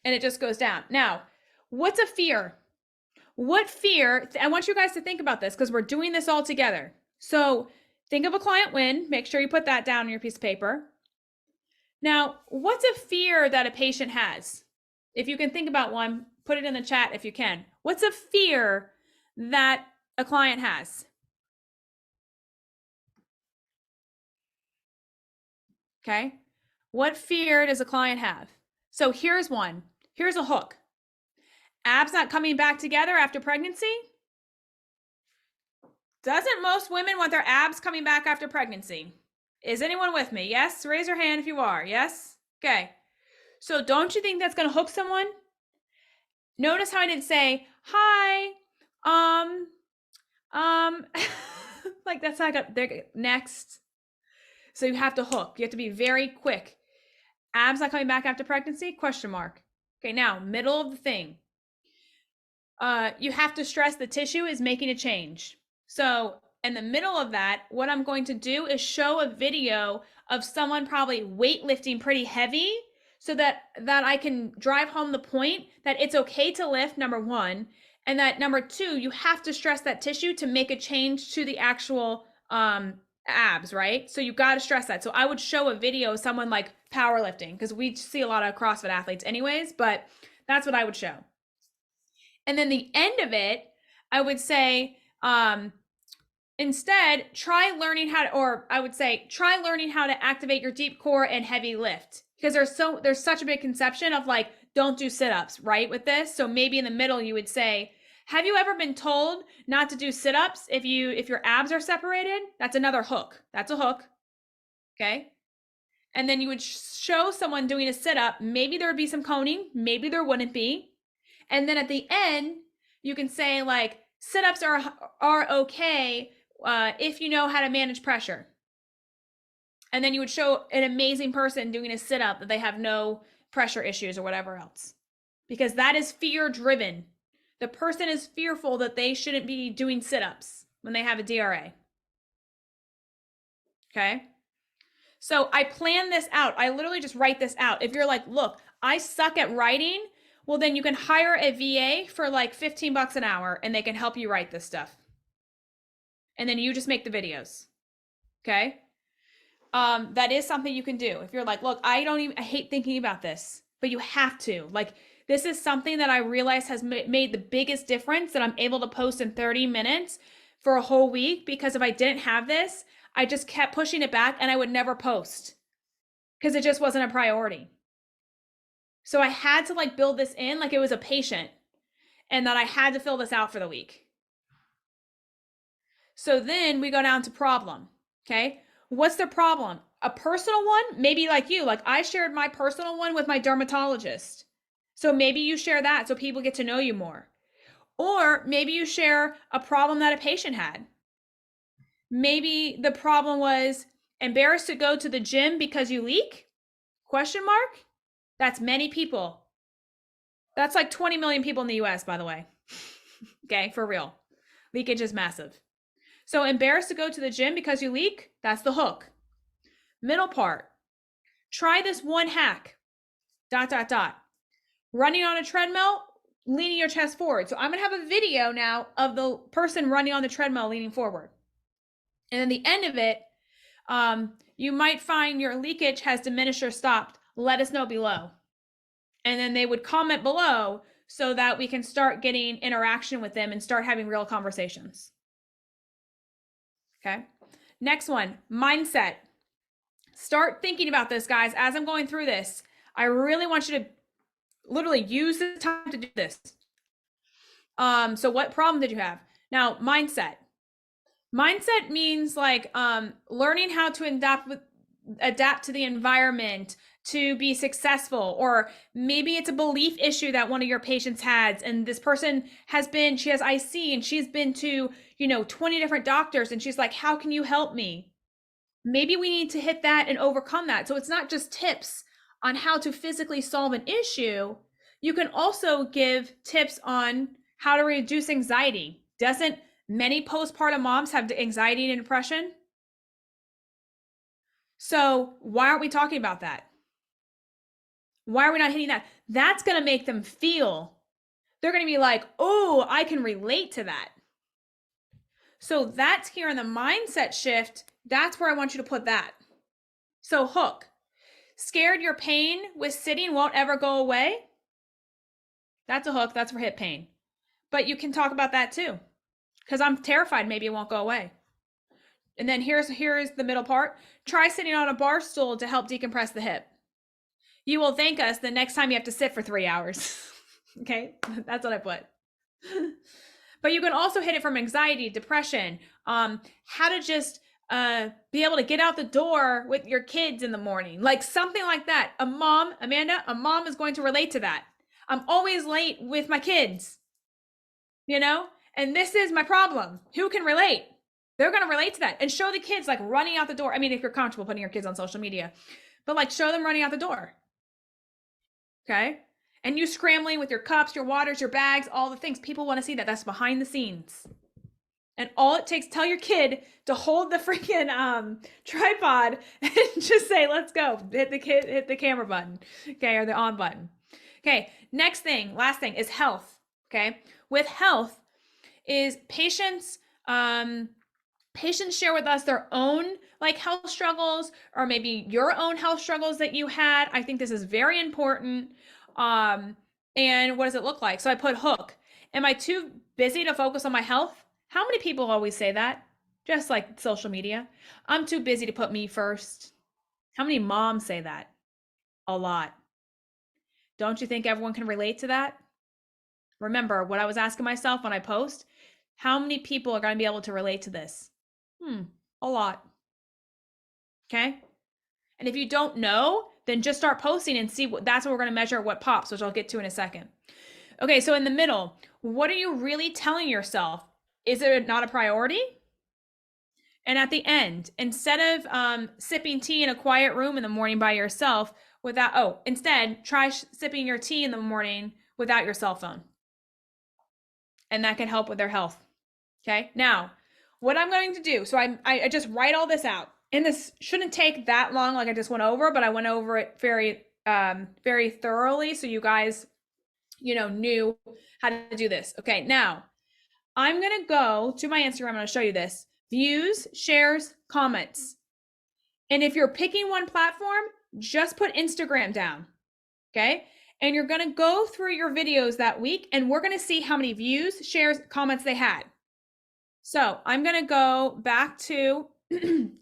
And it just goes down. Now, what's a fear? What fear? I want you guys to think about this because we're doing this all together. So think of a client win. Make sure you put that down on your piece of paper. Now, what's a fear that a patient has? If you can think about one, put it in the chat if you can. What's a fear that a client has? Okay. What fear does a client have? So here's one. Here's a hook. Abs not coming back together after pregnancy? Doesn't most women want their abs coming back after pregnancy? Is anyone with me? Yes? Raise your hand if you are. Yes? Okay. So don't you think that's going to hook someone? Notice how I didn't say, hi, like that's not good. Next. So you have to hook. You have to be very quick. Abs not coming back after pregnancy? Question mark. Okay, now, middle of the thing. You have to stress the tissue is making a change. So in the middle of that, what I'm going to do is show a video of someone probably weightlifting pretty heavy so that I can drive home the point that it's okay to lift, number one, and that number two, you have to stress that tissue to make a change to the actual abs, right? So you got to stress that. So I would show a video of someone like powerlifting because we see a lot of CrossFit athletes anyways, but that's what I would show. And then the end of it, I would say, instead, try learning how to activate your deep core and heavy lift, because there's such a big conception of like, don't do sit-ups, right? With this. So maybe in the middle, you would say, have you ever been told not to do sit-ups if your abs are separated? That's another hook. That's a hook. Okay. And then you would show someone doing a sit-up. Maybe there would be some coning, maybe there wouldn't be. And then at the end, you can say like, sit-ups are okay if you know how to manage pressure. And then you would show an amazing person doing a sit-up that they have no pressure issues or whatever else. Because that is fear-driven. The person is fearful that they shouldn't be doing sit-ups when they have a DRA. Okay? So I plan this out. I literally just write this out. If you're like, look, I suck at writing, well, then you can hire a VA for like $15 an hour and they can help you write this stuff. And then you just make the videos. Okay? That is something you can do. If you're like, look, I hate thinking about this, but you have to. Like, this is something that I realize has made the biggest difference, that I'm able to post in 30 minutes for a whole week, because if I didn't have this, I just kept pushing it back and I would never post because it just wasn't a priority. So I had to like build this in like it was a patient, and that I had to fill this out for the week. So then we go down to problem. Okay. What's the problem? A personal one? Maybe like you, like I shared my personal one with my dermatologist. So maybe you share that so people get to know you more. Or maybe you share a problem that a patient had. Maybe the problem was embarrassed to go to the gym because you leak? Question mark? That's many people. That's like 20 million people in the US, by the way. Okay, for real. Leakage is massive. So embarrassed to go to the gym because you leak? That's the hook. Middle part. Try this one hack. ... Running on a treadmill, leaning your chest forward. So I'm going to have a video now of the person running on the treadmill, leaning forward. And then the end of it, you might find your leakage has diminished or stopped. Let us know below. And then they would comment below so that we can start getting interaction with them and start having real conversations. Okay. Next one, mindset. Start thinking about this, guys. As I'm going through this, I really want you to literally use the time to do this. So what problem did you have? Now, mindset. Mindset means like learning how to adapt to the environment to be successful, or maybe it's a belief issue that one of your patients has, and this person she has IC and she's been to 20 different doctors, and she's like, how can you help me? Maybe we need to hit that and overcome that. So it's not just tips on how to physically solve an issue. You can also give tips on how to reduce anxiety. Doesn't many postpartum moms have anxiety and depression? So why aren't we talking about that? Why are we not hitting that? That's going to make them feel, they're going to be like, oh, I can relate to that. So that's here in the mindset shift. That's where I want you to put that. So hook. Scared your pain with sitting won't ever go away. That's a hook. That's for hip pain. But you can talk about that too. Because I'm terrified maybe it won't go away. And then here's the middle part. Try sitting on a bar stool to help decompress the hip. You will thank us the next time you have to sit for 3 hours. Okay, that's what I put. But you can also hit it from anxiety, depression, how to just be able to get out the door with your kids in the morning, like something like that. Amanda, a mom is going to relate to that. I'm always late with my kids, and this is my problem. Who can relate? They're going to relate to that and show the kids like running out the door. I mean, if you're comfortable putting your kids on social media, but like show them running out the door. Okay. And you scrambling with your cups, your waters, your bags, all the things. People want to see that. That's behind the scenes. And all it takes, tell your kid to hold the freaking tripod and just say, let's go. Hit the camera button. Okay. Or the on button. Okay. Last thing is health. Okay. With health is patients share with us their own like health struggles, or maybe your own health struggles that you had. I think this is very important. And what does it look like? So I put hook. Am I too busy to focus on my health? How many people always say that? Just like social media. I'm too busy to put me first. How many moms say that? A lot. Don't you think everyone can relate to that? Remember what I was asking myself when I post? How many people are going to be able to relate to this? A lot. Okay. And if you don't know, then just start posting and see that's what we're going to measure what pops, which I'll get to in a second. Okay. So in the middle, what are you really telling yourself? Is it not a priority? And at the end, instead of sipping tea in a quiet room in the morning by yourself instead try sipping your tea in the morning without your cell phone. And that can help with their health. Okay. Now, what I'm going to do, so I just write all this out. And this shouldn't take that long, like I just went over, but I went over it very, very thoroughly. So you guys, knew how to do this. Okay. Now I'm going to go to my Instagram. I'm going to show you this. Views, shares, comments. And if you're picking one platform, just put Instagram down. Okay. And you're going to go through your videos that week, and we're going to see how many views, shares, comments they had. So I'm going to go back to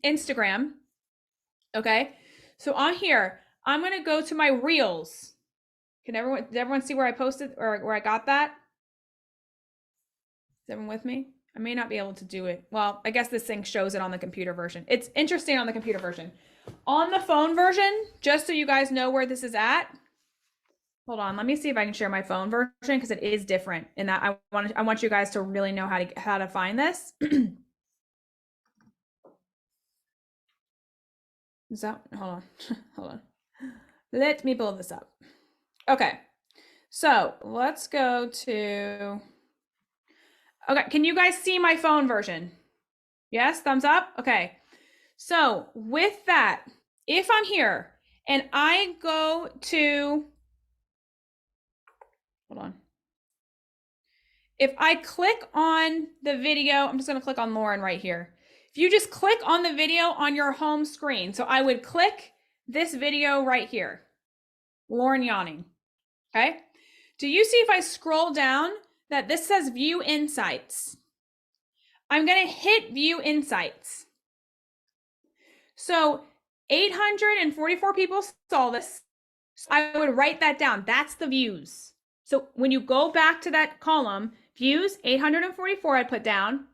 Instagram. Okay. So on here, I'm going to go to my reels. Did everyone see where I posted or where I got that? Is everyone with me? I may not be able to do it. Well, I guess this thing shows it on the computer version. It's interesting on the computer version. On the phone version, just so you guys know where this is at. Hold on, let me see if I can share my phone version, because it is different in that I want you guys to really know how to find this. Is that, hold on. Let me pull this up. Okay, so let's go to, okay, can you guys see my phone version? Yes, thumbs up? Okay, so with that, if I'm here and I go to, hold on. If I click on the video, I'm just gonna click on Lauren right here. If you just click on the video on your home screen, so I would click this video right here, Lauren yawning, okay? Do you see if I scroll down that this says view insights? I'm gonna hit view insights. So 844 people saw this. I would write that down. That's the views. So when you go back to that column, Views, 844 I put down.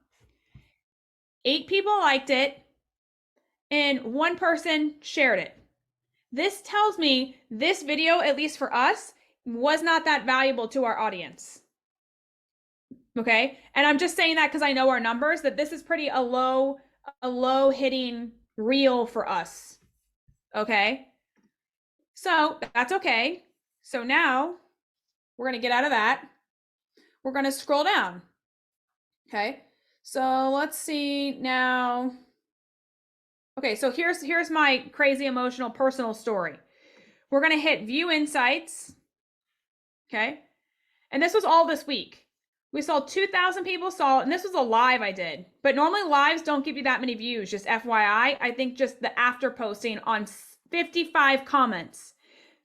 8 people liked it, and 1 person shared it. This tells me this video, at least for us, was not that valuable to our audience. Okay? And I'm just saying that because I know our numbers, that this is pretty a low hitting reel for us. Okay? So that's okay. So now we're going to get out of that. We're going to scroll down. Okay? So let's see now. Okay, so here's my crazy emotional personal story. We're going to hit view insights. Okay? And this was all this week. We saw 2,000 people saw it, and this was a live I did. But normally lives don't give you that many views, just FYI. I think just the after posting on 55 comments.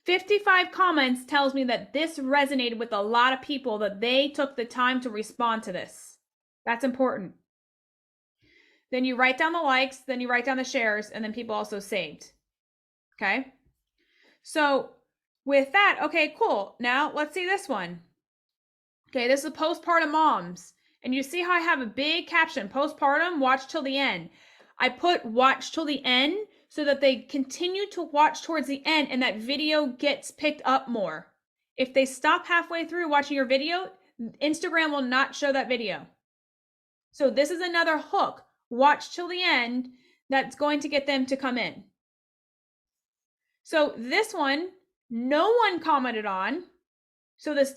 55 comments tells me that this resonated with a lot of people, that they took the time to respond to this. That's important. Then you write down the likes, then you write down the shares, and then people also saved. Okay? So with that, okay, cool. Now let's see this one. Okay, this is postpartum moms. And you see how I have a big caption, postpartum, watch till the end. I put watch till the end so that they continue to watch towards the end and that video gets picked up more. If they stop halfway through watching your video, Instagram will not show that video. So this is another hook, watch till the end, that's going to get them to come in. So this one, no one commented on. So this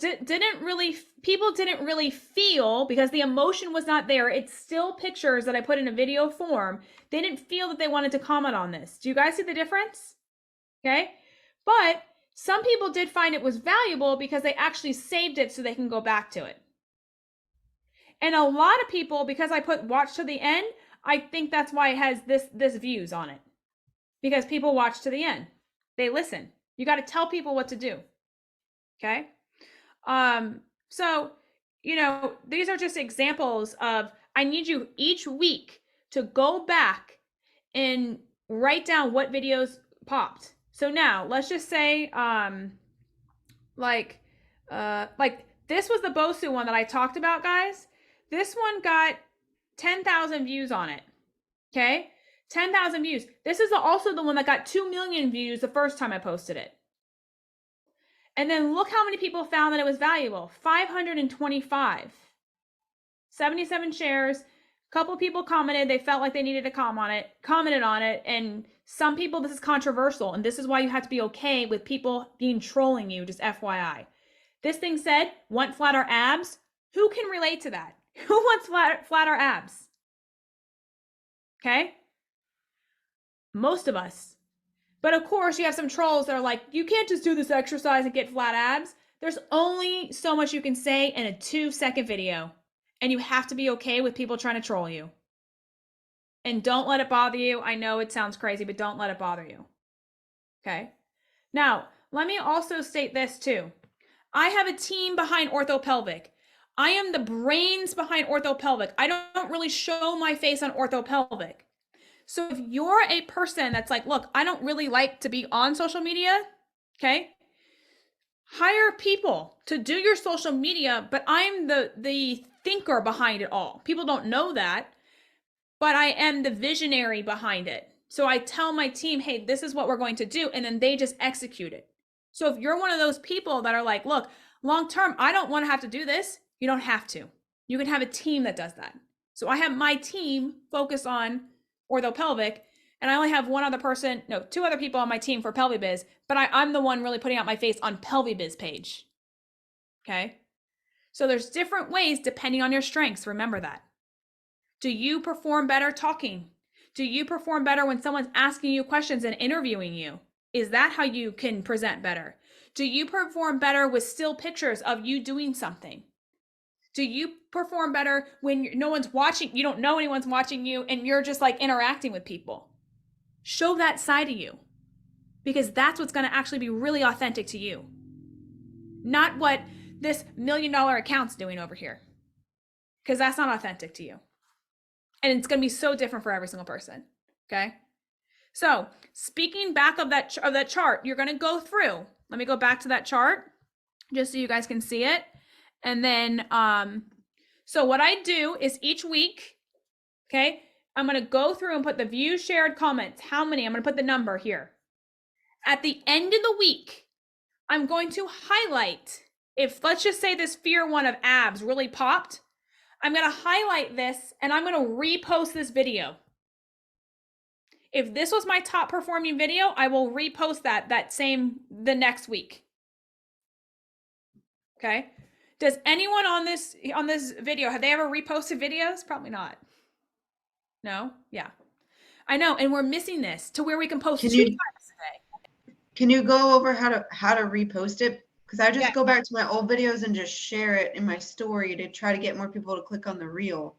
people didn't really feel, because the emotion was not there. It's still pictures that I put in a video form. They didn't feel that they wanted to comment on this. Do you guys see the difference? Okay. But some people did find it was valuable because they actually saved it so they can go back to it. And a lot of people, because I put watch to the end, I think that's why it has this views on it. Because people watch to the end. They listen. You got to tell people what to do. Okay? So, you know, these are just examples of, I need you each week to go back and write down what videos popped. So now let's just say, like this was the Bosu one that I talked about, guys. This one got 10,000 views on it. Okay. 10,000 views. This is also the one that got 2 million views the first time I posted it. And then look how many people found that it was valuable. 525. 77 shares. A couple people commented. They felt like they needed to commented on it. And some people, this is controversial. And this is why you have to be okay with people being trolling you, just FYI. This thing said, want flatter abs? Who can relate to that? Who wants flatter abs? Okay? Most of us. But of course, you have some trolls that are like, you can't just do this exercise and get flat abs. There's only so much you can say in a 2-second video. And you have to be okay with people trying to troll you. And don't let it bother you. I know it sounds crazy, but don't let it bother you. Okay? Now, let me also state this too. I have a team behind OrthoPelvic. I am the brains behind OrthoPelvic. I don't really show my face on OrthoPelvic. So if you're a person that's like, look, I don't really like to be on social media, okay? Hire people to do your social media, but I'm the thinker behind it all. People don't know that, but I am the visionary behind it. So I tell my team, hey, this is what we're going to do, and then they just execute it. So if you're one of those people that are like, look, long term, I don't want to have to do this, you don't have to. You can have a team that does that. So I have my team focus on OrthoPelvic, and I only have two other people on my team for PelviBiz, but I'm the one really putting out my face on PelviBiz page. Okay? So there's different ways depending on your strengths. Remember that. Do you perform better talking? Do you perform better when someone's asking you questions and interviewing you? Is that how you can present better? Do you perform better with still pictures of you doing something? Do you perform better when no one's watching, you don't know anyone's watching you, and you're just like interacting with people? Show that side of you, because that's what's going to actually be really authentic to you. Not what this $1 million account's doing over here, because that's not authentic to you. And it's going to be so different for every single person. Okay. So speaking back of that chart, you're going to go through. Let me go back to that chart just so you guys can see it. And then So what I do is each week, okay, I'm going to go through and put the views, shared, comments. How many? I'm going to put the number here. At the end of the week, I'm going to highlight, if let's just say this fear one of abs really popped, I'm going to highlight this and I'm going to repost this video. If this was my top performing video, I will repost the next week. Okay. Does anyone on this video, have they ever reposted videos? Probably not. No? Yeah. I know. And we're missing this to where we can post 2 times a day. Can you go over how to repost it? Because I just Yeah. go back to my old videos and just share it in my story to try to get more people to click on the reel.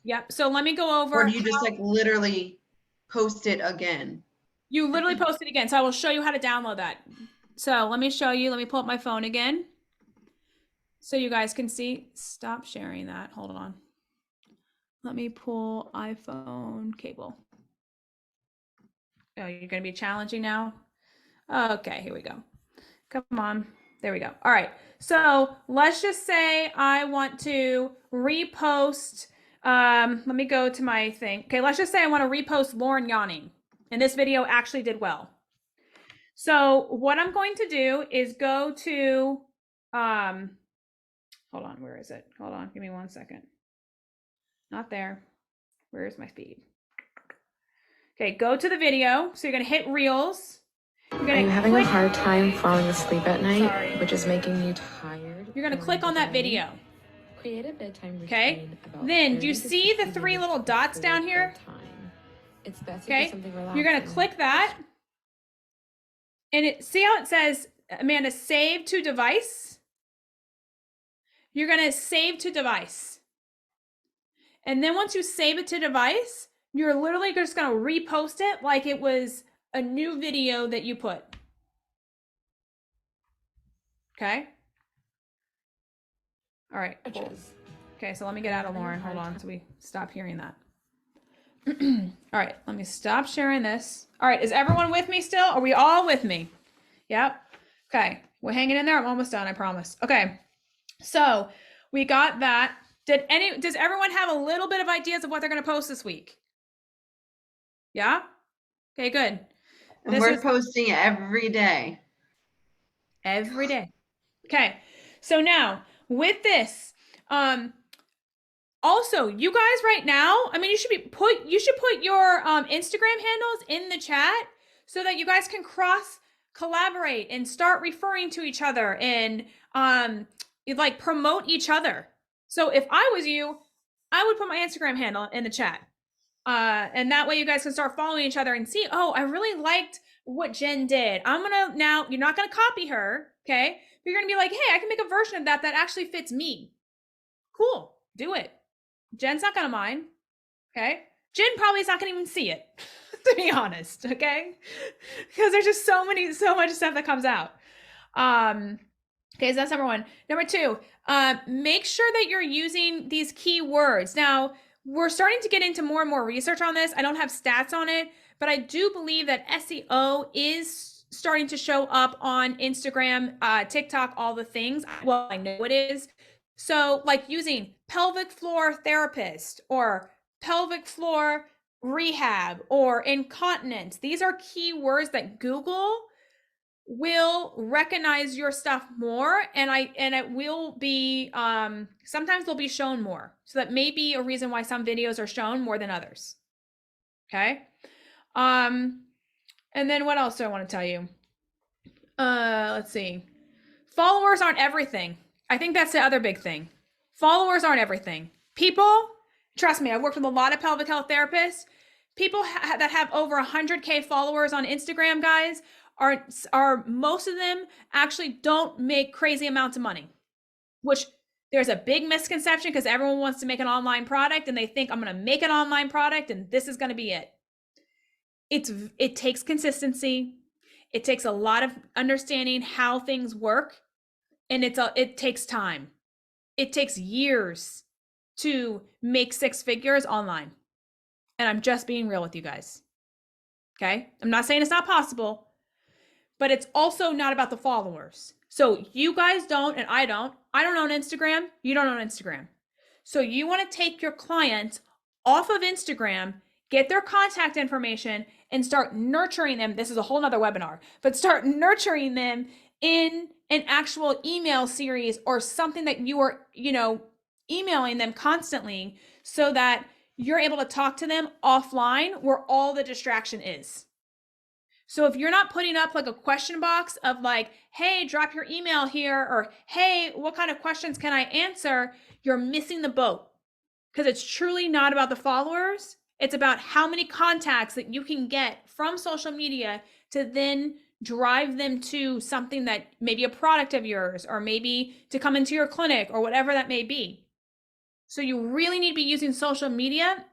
Yep. So let me go over. Or do you just like literally post it again? You literally post it again. So I will show you how to download that. So let me show you. Let me pull up my phone again. So you guys can see. Stop sharing that. Hold on. Let me pull iPhone cable. Oh, you're going to be challenging now? Okay, here we go. Come on. There we go. All right. So let's just say I want to repost. Let me go to my thing. Okay, let's just say I want to repost Lauren yawning. And this video actually did well. So what I'm going to do is go to, hold on, where is it? Hold on, give me 1 second. Not there. Where is my feed? Okay, go to the video. So you're gonna hit Reels. You're gonna Are you having a click- hard time falling asleep at night, Sorry. which is making you tired? You're gonna during click the on that day? video. Create a bedtime routine. Okay. about Then, do you 30 to see the 60 three minutes little dots before down here? bedtime. It's best Okay. to do something relaxing. You're gonna click that. And see how it says, Amanda, save to device? You're gonna save to device. And then once you save it to device, you're literally just gonna repost it like it was a new video that you put. Okay? All right, cool. Okay, so let me get out of Lauren. Hold on, so we stop hearing that. All right, let me stop sharing this. All right, is everyone with me still? Are we all with me? Yep. Okay, we're hanging in there. I'm almost done, I promise. Okay, so we got that. Does everyone have a little bit of ideas of what they're going to post this week? Yeah? Okay, good. And This we're is- posting every day. Every day. Okay. So now with this, also you guys right now, I mean, you should put your Instagram handles in the chat so that you guys can cross collaborate and start referring to each other and like promote each other. So if I was you, I would put my Instagram handle in the chat. And that way you guys can start following each other and see, oh, I really liked what Jen did. Now you're not going to copy her. Okay. But you're going to be like, hey, I can make a version of that actually fits me. Cool. Do it. Jen's not going to mind. Okay. Jen probably is not going to even see it, to be honest. Okay. Because there's just so much stuff that comes out. Okay, so that's number one. Number two, make sure that you're using these keywords. Now, we're starting to get into more and more research on this. I don't have stats on it, but I do believe that SEO is starting to show up on Instagram, TikTok, all the things. Well, I know it is. So like using pelvic floor therapist or pelvic floor rehab or incontinence. These are keywords that Google will recognize your stuff more, and it will be sometimes they'll be shown more. So that may be a reason why some videos are shown more than others. Okay. And then what else do I want to tell you? Let's see. Followers aren't everything. I think that's the other big thing. Followers aren't everything. People, trust me, I've worked with a lot of pelvic health therapists. People that have over 100K followers on Instagram, guys, are most of them actually don't make crazy amounts of money, which there's a big misconception because everyone wants to make an online product and they think I'm going to make an online product and this is going to be it. It takes consistency. It takes a lot of understanding how things work, and it takes time. It takes years to make 6 figures online. And I'm just being real with you guys. Okay? I'm not saying it's not possible, but it's also not about the followers. So you guys don't, and I don't own Instagram. You don't own Instagram. So you want to take your clients off of Instagram, get their contact information, and start nurturing them. This is a whole nother webinar, but start nurturing them in an actual email series or something that you are, emailing them constantly so that you're able to talk to them offline where all the distraction is. So if you're not putting up like a question box of like, hey, drop your email here, or hey, what kind of questions can I answer? You're missing the boat, because it's truly not about the followers. It's about how many contacts that you can get from social media to then drive them to something that maybe a product of yours, or maybe to come into your clinic, or whatever that may be. So you really need to be using social media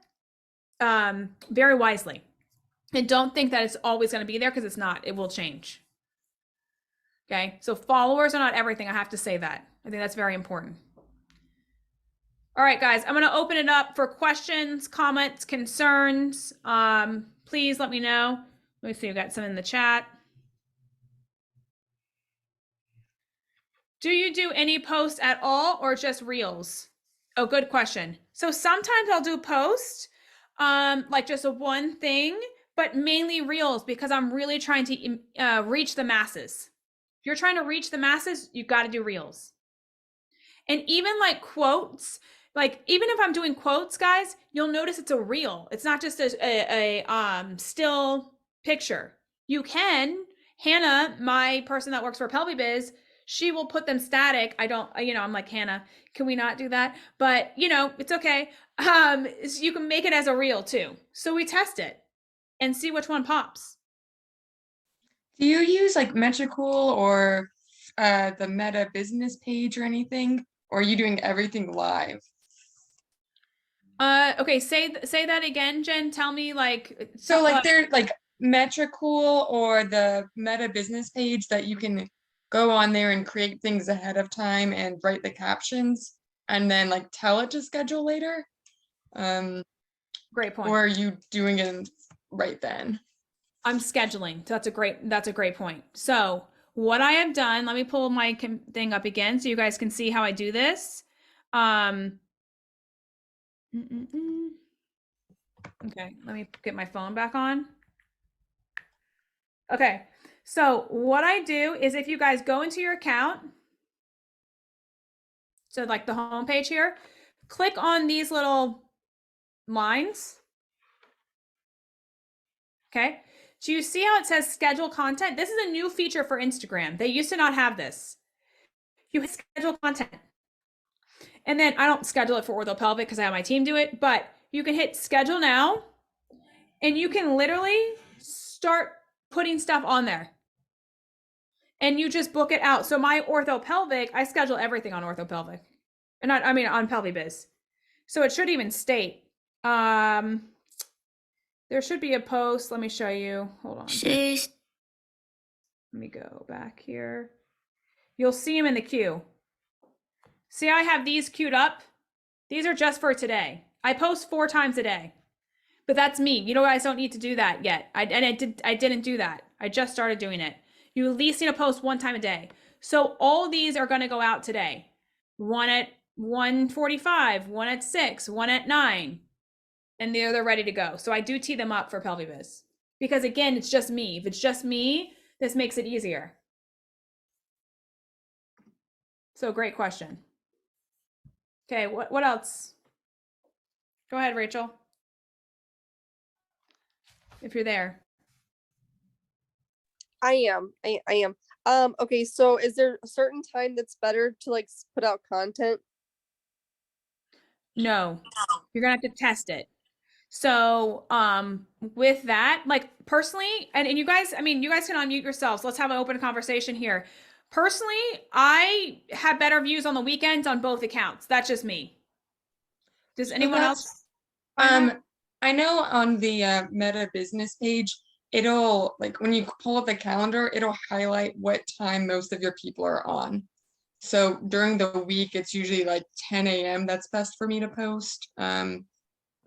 very wisely. And don't think that it's always going to be there, because it's not. It will change. Okay. So followers are not everything. I have to say that. I think that's very important. All right, guys, I'm going to open it up for questions, comments, concerns. Please let me know. Let me see. We've got some in the chat. Do you do any posts at all, or just reels? Oh, good question. So sometimes I'll do posts, like just a one thing, but mainly reels, because I'm really trying to reach the masses. If you're trying to reach the masses, you've got to do reels. And even like quotes, like even if I'm doing quotes, guys, you'll notice it's a reel. It's not just a still picture. You can, Hannah, my person that works for PelviBiz, she will put them static. I don't, I'm like, Hannah, can we not do that? But it's okay. You can make it as a reel too. So we test it and see which one pops. Do you use like Metricool or the Meta business page or anything? Or are you doing everything live? Okay, say that again, Jen. Tell me like. So like they're like Metricool or the Meta business page that you can go on there and create things ahead of time and write the captions and then like tell it to schedule later. Great point. Or are you doing it right then? I'm scheduling. That's a great point. So what I have done, let me pull my thing up again so you guys can see how I do this. Okay, let me get my phone back on. Okay, so what I do is, if you guys go into your account, so like the home page here, click on these little lines. Okay, so you see how it says schedule content? This is a new feature for Instagram. They used to not have this. You schedule content. And then I don't schedule it for orthopelvic because I have my team do it, but you can hit schedule now and you can literally start putting stuff on there. And you just book it out. So my orthopelvic, I schedule everything on orthopelvic. And on PelviBiz. So it should even state. There should be a post. Let me show you. Hold on. Let me go back here. You'll see them in the queue. See, I have these queued up. These are just for today. I post 4 times a day, but that's me. You guys don't need to do that yet. I didn't do that. I just started doing it. You at least need to post 1 time a day. So all these are going to go out today. 1 at 1:45, 1 at 6, 1 at 9, and they're ready to go. So I do tee them up for PelviBiz because again, it's just me. If it's just me, this makes it easier. So great question. Okay, what else? Go ahead, Rachel. If you're there. I am. Okay, so is there a certain time that's better to like put out content? No, you're gonna have to test it. So with that, like personally, and you guys, you guys can unmute yourselves. Let's have an open conversation here. Personally, I have better views on the weekends on both accounts. That's just me. Does anyone else? I know on the Meta business page, it'll like when you pull up the calendar, it'll highlight what time most of your people are on. So during the week, it's usually like 10 a.m. That's best for me to post. And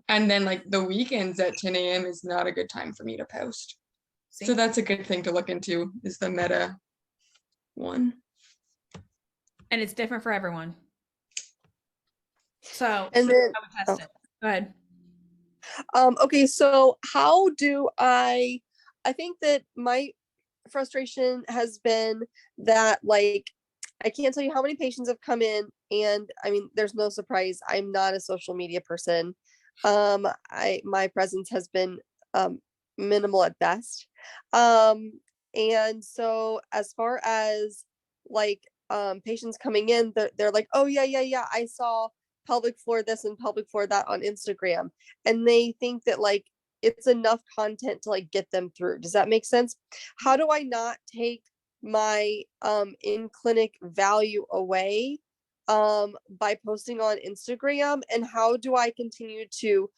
then like the weekends at 10 a.m. is not a good time for me to post. So that's a good thing to look into, is the Meta one. And it's different for everyone. So And then, I would test it. Go ahead. okay, so how do I think that my frustration has been that like I can't tell you how many patients have come in, and I mean there's no surprise, I'm not a social media person. My presence has been minimal at best. And so as far as like patients coming in, they're like, oh yeah, I saw pelvic floor this and pelvic floor that on Instagram, and they think that like it's enough content to like get them through. Does that make sense? How do I not take my in clinic value away by posting on Instagram, and how do I continue to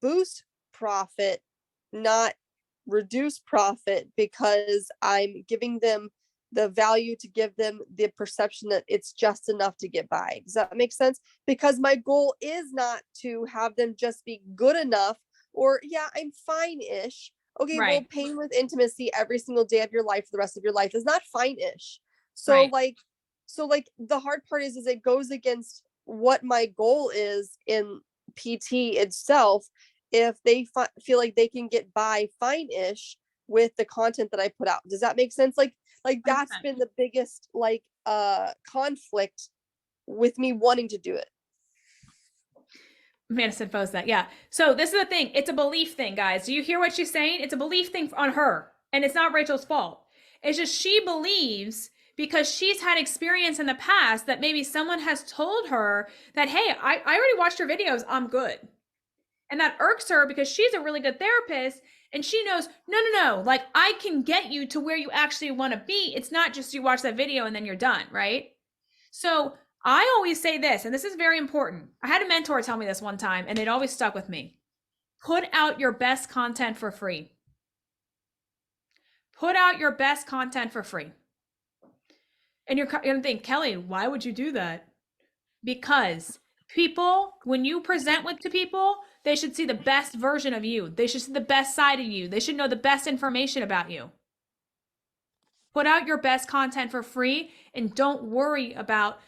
boost profit, not reduce profit, because I'm giving them the value to give them the perception that it's just enough to get by. Does that make sense? Because my goal is not to have them just be good enough, or yeah, I'm fine-ish. Okay, well, Right. pain with intimacy every single day of your life for the rest of your life is not fine-ish. So Right. like the hard part is it goes against what my goal is in PT itself. If they feel like they can get by fine-ish with the content that I put out. Does that make sense? Like that's 100%. been the biggest like conflict with me wanting to do it. Madison posed that. Yeah. So this is the thing. It's a belief thing, guys. Do you hear what she's saying? It's a belief thing on her. And it's not Rachel's fault. It's just she believes because she's had experience in the past that maybe someone has told her that, hey, I already watched your videos. I'm good. And that irks her because she's a really good therapist and she knows, no. Like I can get you to where you actually want to be. It's not just you watch that video and then you're done, right? So I always say this, and this is very important. I had a mentor tell me this one time, and it always stuck with me. Put out your best content for free. Put out your best content for free. And you're going to think, Kelly, why would you do that? Because people, when you present to people, they should see the best version of you. They should see the best side of you. They should know the best information about you. Put out your best content for free and don't worry about,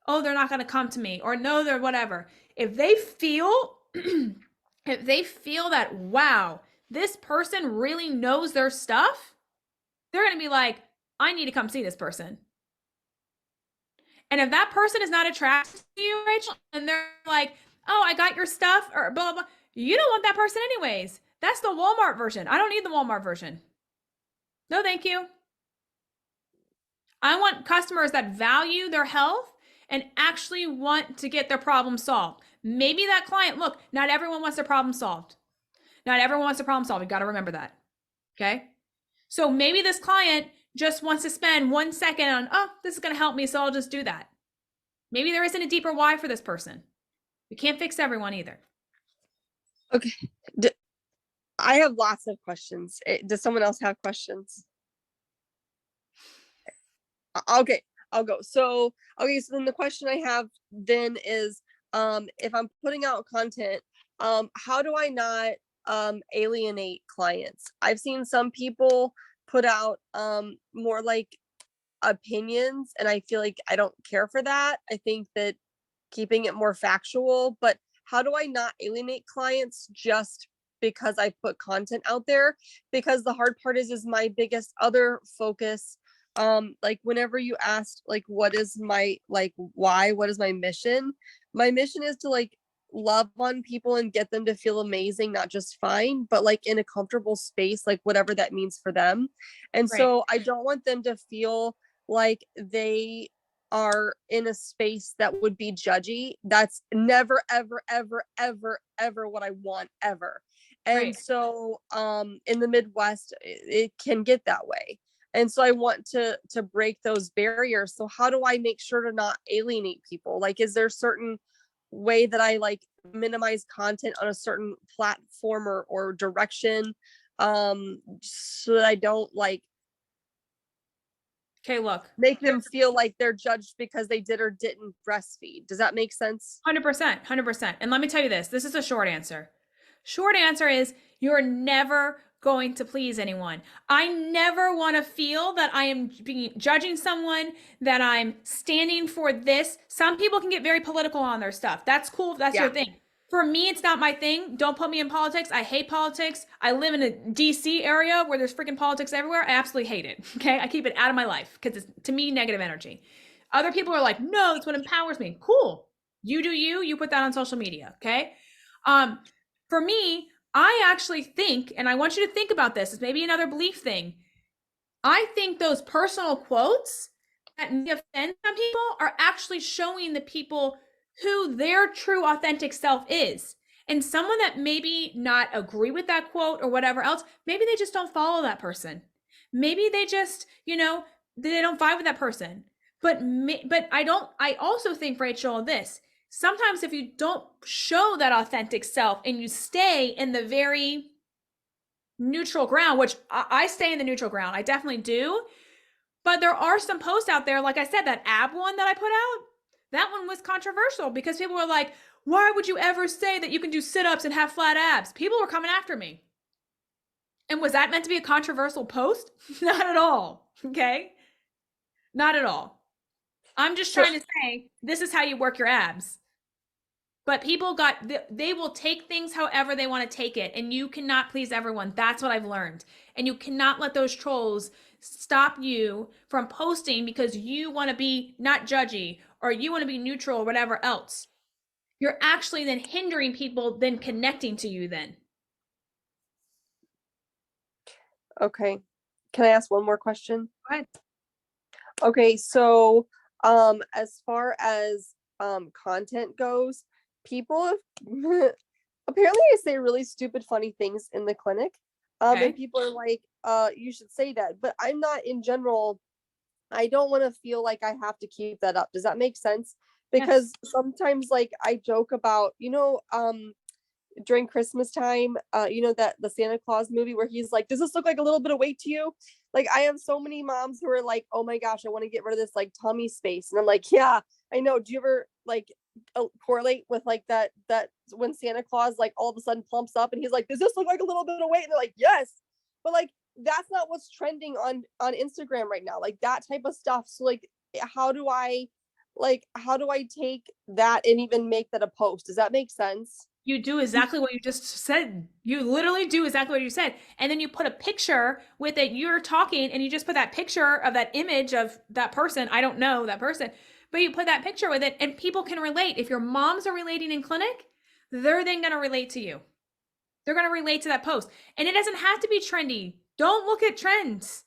oh, they're not going to come to me, or no, they're whatever. If they feel that, wow, this person really knows their stuff, they're going to be like, I need to come see this person. And if that person is not attracted to you, Rachel, and they're like, oh, I got your stuff, or blah, blah, blah, you don't want that person anyways. That's the Walmart version. I don't need the Walmart version. No, thank you. I want customers that value their health and actually want to get their problem solved. Maybe that client, look, not everyone wants their problem solved. Not everyone wants a problem solved. You got to remember that. Okay. So maybe this client just wants to spend 1 second on, oh, this is going to help me, so I'll just do that. Maybe there isn't a deeper why for this person. You can't fix everyone either. Okay. I have lots of questions. Does someone else have questions? Okay, I'll go. So then the question I have then is, if I'm putting out content, how do I not alienate clients? I've seen some people put out more like opinions, and I feel like I don't care for that. I think that keeping it more factual, but how do I not alienate clients just because I put content out there? Because the hard part is my biggest other focus. Like whenever you asked like what is my like why, what is my mission? My mission is to like love on people and get them to feel amazing, not just fine, but like in a comfortable space, like whatever that means for them. And Right. so I don't want them to feel like they are in a space that would be judgy. That's never, ever what I want ever. And Right. so in the Midwest, it can get that way. And so I want to break those barriers. So how do I make sure to not alienate people? Like, is there a certain way that I like minimize content on a certain platform or direction, so that I don't like Okay, look. make them feel like they're judged because they did or didn't breastfeed? Does that make sense? 100%. And let me tell you this. This is a short answer. Short answer is you're never going to please anyone. I never want to feel that I am judging someone, that I'm standing for this. Some people can get very political on their stuff. That's cool. That's your thing. For me, it's not my thing. Don't put me in politics. I hate politics. I live in a DC area where there's freaking politics everywhere. I absolutely hate it. Okay. I keep it out of my life because it's, to me, negative energy. Other people are like, no, it's what empowers me. Cool. You do you put that on social media. Okay. For me, I actually think, and I want you to think about this, it's maybe another belief thing. I think those personal quotes that may offend some people are actually showing the people who their true authentic self is. And someone that maybe not agree with that quote or whatever else, maybe they just don't follow that person. Maybe they just, they don't vibe with that person. But I also think, Rachel, this, sometimes if you don't show that authentic self and you stay in the very neutral ground, which I stay in the neutral ground, I definitely do. But there are some posts out there, like I said, that ab one that I put out, that one was controversial because people were like, why would you ever say that you can do sit-ups and have flat abs? People were coming after me. And was that meant to be a controversial post? Not at all. Okay? Not at all. I'm just trying to say, this is how you work your abs. But people they will take things however they want to take it. And you cannot please everyone. That's what I've learned. And you cannot let those trolls stop you from posting because you want to be not judgy or you want to be neutral or whatever else. You're actually then hindering people then connecting to you then. Okay. Can I ask one more question? Go ahead. Okay, so as far as content goes, people have apparently I say really stupid funny things in the clinic. Okay. And people are like, you should say that. But I'm not, in general, I don't want to feel like I have to keep that up. Does that make sense? Because sometimes like I joke about, during Christmas time, that the Santa Claus movie where he's like, does this look like a little bit of weight to you? Like, I have so many moms who are like, oh my gosh, I want to get rid of this like tummy space. And I'm like, yeah, I know. Do you ever like correlate with like that when Santa Claus like all of a sudden plumps up and he's like, does this look like a little bit of weight? And they're like, yes. But like, that's not what's trending on Instagram right now. Like that type of stuff. So like, how do I take that and even make that a post? Does that make sense? You do exactly what you just said. You literally do exactly what you said. And then you put a picture with it. You're talking and you just put that picture of that image of that person. I don't know that person, but you put that picture with it and people can relate. If your moms are relating in clinic, they're then going to relate to you. They're going to relate to that post. And it doesn't have to be trendy. Don't look at trends.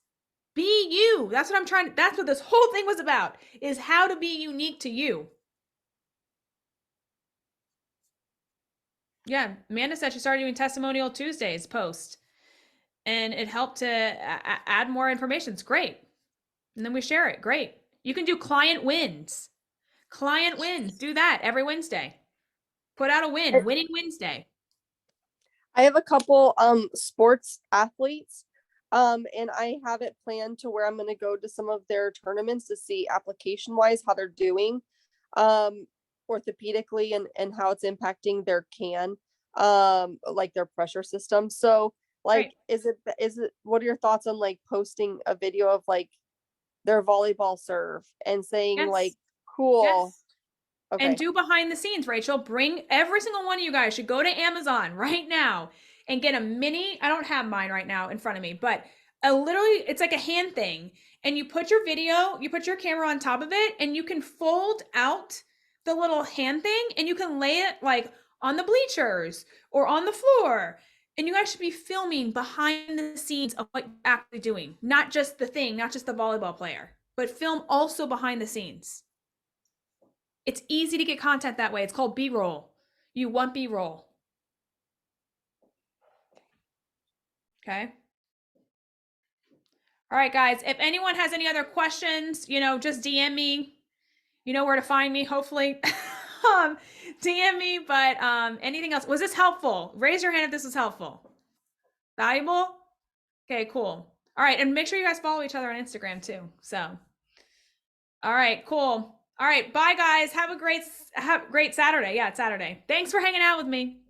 Be you. That's what this whole thing was about, is how to be unique to you. Yeah, Amanda said she started doing Testimonial Tuesdays post, and it helped to add more information. It's great. And then we share it. Great. You can do client wins. Client wins. Do that every Wednesday. Put out a win. Winning Wednesday. I have a couple sports athletes, and I have it planned to where I'm going to go to some of their tournaments to see application wise how they're doing orthopedically and how it's impacting their like their pressure system. So like, right. Is it what are your thoughts on like posting a video of like their volleyball serve and saying like, cool. Yes. Okay. And do behind the scenes, Rachel. Bring every single one of you guys should go to Amazon right now and get a mini. I don't have mine right now in front of me, but literally it's like a hand thing. And you put your camera on top of it and you can fold out the little hand thing and you can lay it like on the bleachers or on the floor. And you guys should be filming behind the scenes of what you're actually doing. Not just the thing, not just the volleyball player, but film also behind the scenes. It's easy to get content that way. It's called B-roll. You want B-roll. Okay. All right, guys. If anyone has any other questions, just DM me. You know where to find me, hopefully. DM me, but anything else? Was this helpful? Raise your hand if this was helpful. Valuable? Okay, cool. All right, and make sure you guys follow each other on Instagram too. So, all right, cool. All right, bye guys. Have a great Saturday. Yeah, it's Saturday. Thanks for hanging out with me.